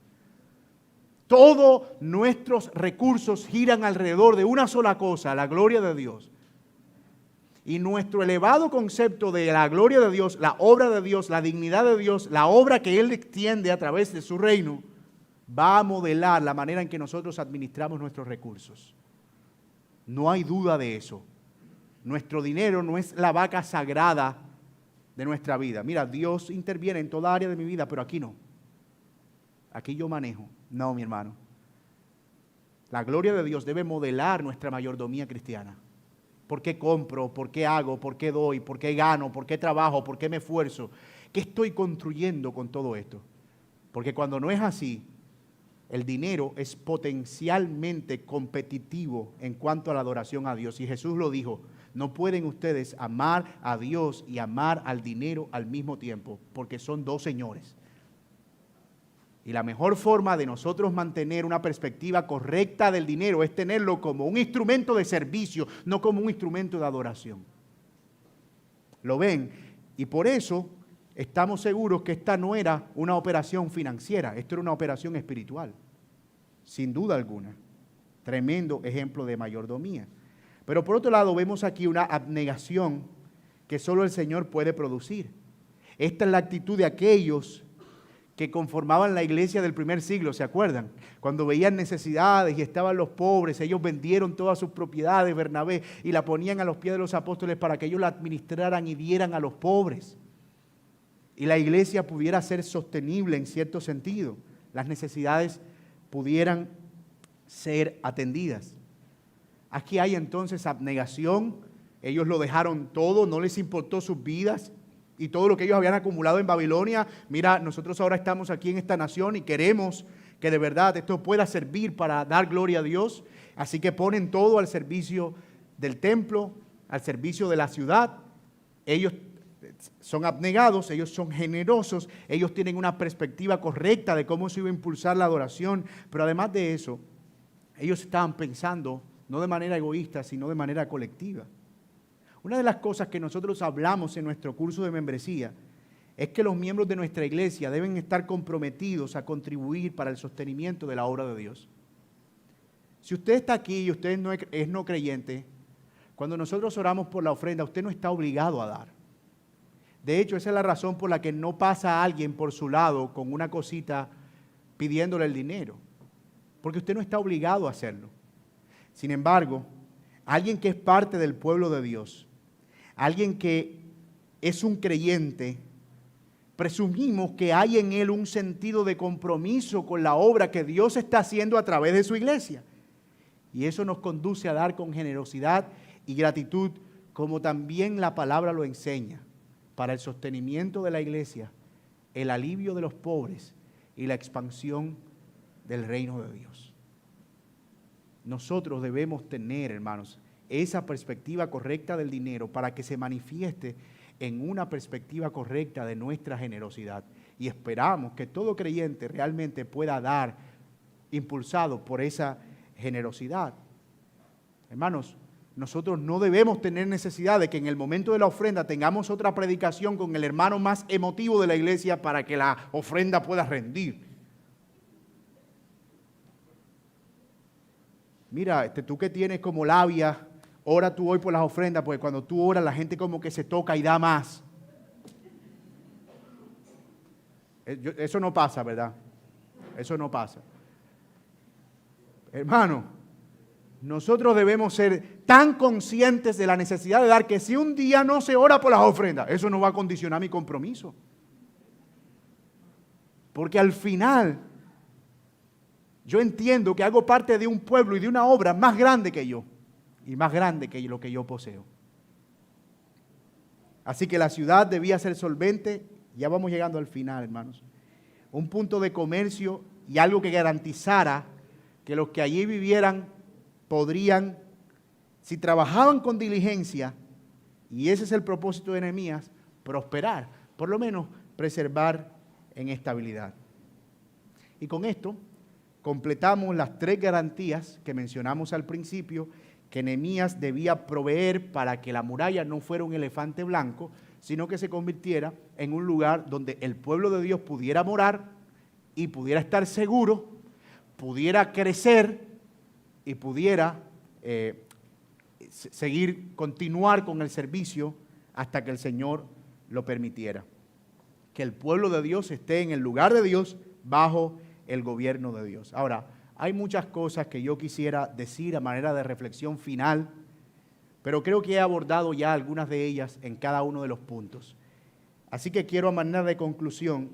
S1: Todos nuestros recursos giran alrededor de una sola cosa, la gloria de Dios. Y nuestro elevado concepto de la gloria de Dios, la obra de Dios, la dignidad de Dios, la obra que Él extiende a través de su reino, va a modelar la manera en que nosotros administramos nuestros recursos. No hay duda de eso. Nuestro dinero no es la vaca sagrada de nuestra vida. Mira, Dios interviene en toda área de mi vida, pero aquí no. Aquí yo manejo. No, mi hermano. La gloria de Dios debe modelar nuestra mayordomía cristiana. ¿Por qué compro? ¿Por qué hago? ¿Por qué doy? ¿Por qué gano? ¿Por qué trabajo? ¿Por qué me esfuerzo? ¿Qué estoy construyendo con todo esto? Porque cuando no es así, el dinero es potencialmente competitivo en cuanto a la adoración a Dios. Y Jesús lo dijo, no pueden ustedes amar a Dios y amar al dinero al mismo tiempo, porque son dos señores. Y la mejor forma de nosotros mantener una perspectiva correcta del dinero es tenerlo como un instrumento de servicio, no como un instrumento de adoración. ¿Lo ven? Y por eso estamos seguros que esta no era una operación financiera, esto era una operación espiritual, sin duda alguna. Tremendo ejemplo de mayordomía. Pero por otro lado vemos aquí una abnegación que solo el Señor puede producir. Esta es la actitud de aquellos que conformaban la iglesia del primer siglo, ¿se acuerdan? Cuando veían necesidades y estaban los pobres, ellos vendieron todas sus propiedades, Bernabé, y la ponían a los pies de los apóstoles para que ellos la administraran y dieran a los pobres. Y la iglesia pudiera ser sostenible en cierto sentido. Las necesidades pudieran ser atendidas. Aquí hay entonces abnegación. Ellos lo dejaron todo, no les importó sus vidas y todo lo que ellos habían acumulado en Babilonia. Mira, nosotros ahora estamos aquí en esta nación y queremos que de verdad esto pueda servir para dar gloria a Dios. Así que ponen todo al servicio del templo, al servicio de la ciudad. Ellos son abnegados, ellos son generosos, ellos tienen una perspectiva correcta de cómo se iba a impulsar la adoración, pero además de eso, ellos estaban pensando no de manera egoísta, sino de manera colectiva. Una de las cosas que nosotros hablamos en nuestro curso de membresía es que los miembros de nuestra iglesia deben estar comprometidos a contribuir para el sostenimiento de la obra de Dios. Si usted está aquí y usted es no creyente, cuando nosotros oramos por la ofrenda, usted no está obligado a dar. De hecho, esa es la razón por la que no pasa alguien por su lado con una cosita pidiéndole el dinero, porque usted no está obligado a hacerlo. Sin embargo, alguien que es parte del pueblo de Dios, alguien que es un creyente, presumimos que hay en él un sentido de compromiso con la obra que Dios está haciendo a través de su iglesia. Y eso nos conduce a dar con generosidad y gratitud, como también la palabra lo enseña, para el sostenimiento de la iglesia, el alivio de los pobres y la expansión del reino de Dios. Nosotros debemos tener, hermanos, esa perspectiva correcta del dinero para que se manifieste en una perspectiva correcta de nuestra generosidad. Y esperamos que todo creyente realmente pueda dar impulsado por esa generosidad. Hermanos, nosotros no debemos tener necesidad de que en el momento de la ofrenda tengamos otra predicación con el hermano más emotivo de la iglesia para que la ofrenda pueda rendir. Mira, tú que tienes como labia, ora tú hoy por las ofrendas, porque cuando tú oras la gente como que se toca y da más. Eso no pasa, ¿verdad? Eso no pasa. Hermano, nosotros debemos ser tan conscientes de la necesidad de dar que si un día no se ora por las ofrendas, eso no va a condicionar mi compromiso. Porque al final, yo entiendo que hago parte de un pueblo y de una obra más grande que yo y más grande que lo que yo poseo. Así que la ciudad debía ser solvente. Ya vamos llegando al final, hermanos. Un punto de comercio y algo que garantizara que los que allí vivieran podrían, si trabajaban con diligencia, y ese es el propósito de Nehemías, prosperar, por lo menos preservar en estabilidad. Y con esto completamos las 3 garantías que mencionamos al principio, que Nehemías debía proveer para que la muralla no fuera un elefante blanco, sino que se convirtiera en un lugar donde el pueblo de Dios pudiera morar y pudiera estar seguro, pudiera crecer y pudiera continuar con el servicio hasta que el Señor lo permitiera. Que el pueblo de Dios esté en el lugar de Dios bajo el gobierno de Dios. Ahora, hay muchas cosas que yo quisiera decir a manera de reflexión final, pero creo que he abordado ya algunas de ellas en cada uno de los puntos. Así que quiero a manera de conclusión,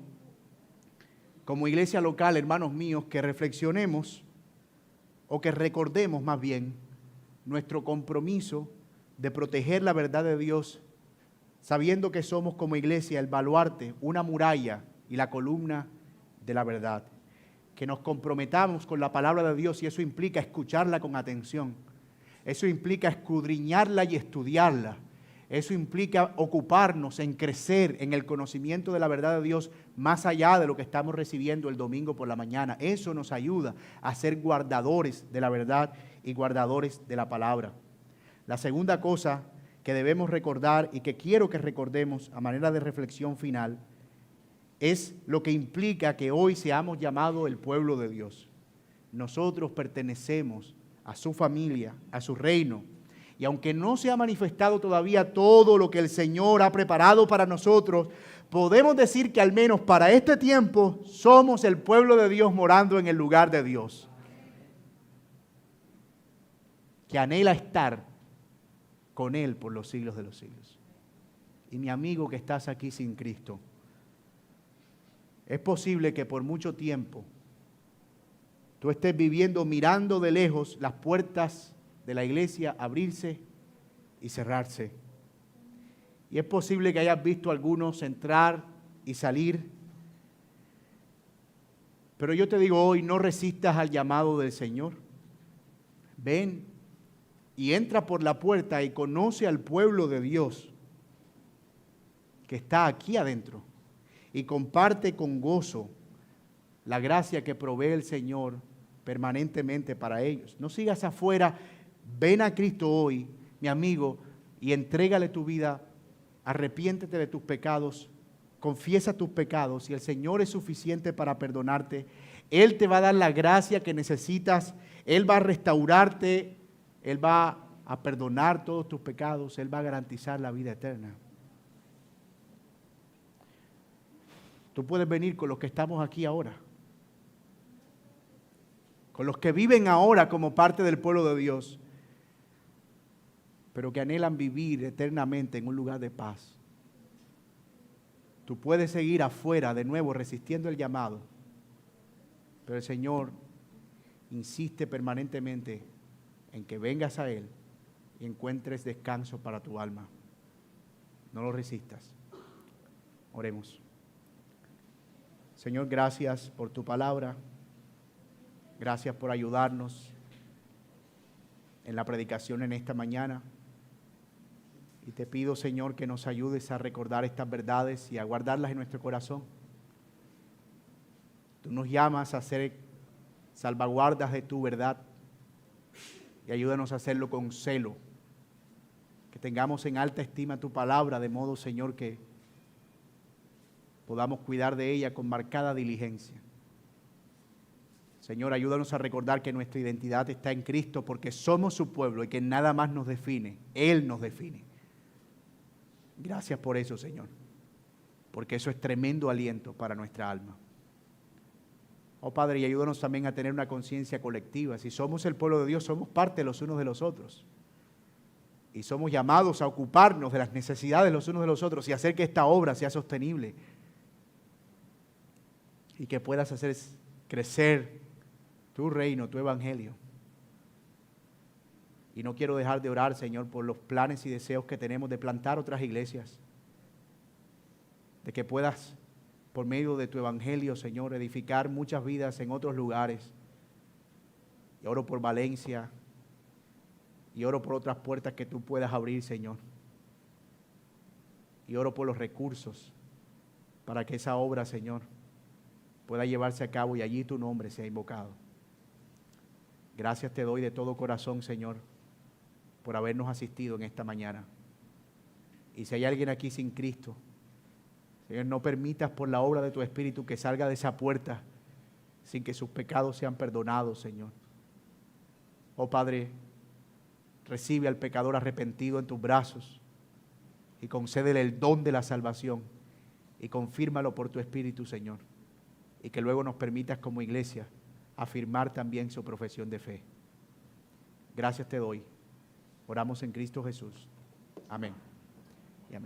S1: como iglesia local, hermanos míos, que reflexionemos o que recordemos más bien nuestro compromiso de proteger la verdad de Dios, sabiendo que somos como iglesia el baluarte, una muralla y la columna de la verdad. Que nos comprometamos con la palabra de Dios y eso implica escucharla con atención. Eso implica escudriñarla y estudiarla. Eso implica ocuparnos en crecer en el conocimiento de la verdad de Dios más allá de lo que estamos recibiendo el domingo por la mañana. Eso nos ayuda a ser guardadores de la verdad y guardadores de la palabra. La segunda cosa que debemos recordar y que quiero que recordemos a manera de reflexión final es lo que implica que hoy seamos llamados el pueblo de Dios. Nosotros pertenecemos a su familia, a su reino. Y aunque no se ha manifestado todavía todo lo que el Señor ha preparado para nosotros, podemos decir que al menos para este tiempo somos el pueblo de Dios morando en el lugar de Dios, que anhela estar con Él por los siglos de los siglos. Y mi amigo que estás aquí sin Cristo, es posible que por mucho tiempo tú estés viviendo mirando de lejos las puertas de la iglesia abrirse y cerrarse. Y es posible que hayas visto a algunos entrar y salir. Pero yo te digo hoy, no resistas al llamado del Señor. Ven y entra por la puerta y conoce al pueblo de Dios que está aquí adentro. Y comparte con gozo la gracia que provee el Señor permanentemente para ellos. No sigas afuera. Ven a Cristo hoy, mi amigo, y entrégale tu vida, arrepiéntete de tus pecados, confiesa tus pecados y el Señor es suficiente para perdonarte. Él te va a dar la gracia que necesitas, Él va a restaurarte, Él va a perdonar todos tus pecados, Él va a garantizar la vida eterna. Tú puedes venir con los que estamos aquí ahora, con los que viven ahora como parte del pueblo de Dios, pero que anhelan vivir eternamente en un lugar de paz. Tú puedes seguir afuera de nuevo resistiendo el llamado, pero el Señor insiste permanentemente en que vengas a Él y encuentres descanso para tu alma. No lo resistas. Oremos. Señor, gracias por tu palabra. Gracias por ayudarnos en la predicación en esta mañana. Y te pido, Señor, que nos ayudes a recordar estas verdades y a guardarlas en nuestro corazón. Tú nos llamas a ser salvaguardas de tu verdad y ayúdanos a hacerlo con celo. Que tengamos en alta estima tu palabra, de modo, Señor, que podamos cuidar de ella con marcada diligencia. Señor, ayúdanos a recordar que nuestra identidad está en Cristo porque somos su pueblo y que nada más nos define. Él nos define. Gracias por eso, Señor, porque eso es tremendo aliento para nuestra alma. Oh Padre, y ayúdanos también a tener una conciencia colectiva. Si somos el pueblo de Dios, somos parte los unos de los otros. Y somos llamados a ocuparnos de las necesidades los unos de los otros y hacer que esta obra sea sostenible. Y que puedas hacer crecer tu reino, tu evangelio. Y no quiero dejar de orar, Señor, por los planes y deseos que tenemos de plantar otras iglesias. De que puedas, por medio de tu evangelio, Señor, edificar muchas vidas en otros lugares. Y oro por Valencia. Y oro por otras puertas que tú puedas abrir, Señor. Y oro por los recursos para que esa obra, Señor, pueda llevarse a cabo y allí tu nombre sea invocado. Gracias te doy de todo corazón, Señor, por habernos asistido en esta mañana. Y si hay alguien aquí sin Cristo, Señor, no permitas por la obra de tu Espíritu que salga de esa puerta sin que sus pecados sean perdonados, Señor. Oh Padre, recibe al pecador arrepentido en tus brazos y concédele el don de la salvación y confírmalo por tu Espíritu, Señor. Y que luego nos permitas como iglesia afirmar también su profesión de fe. Gracias te doy. Oramos en Cristo Jesús. Amén.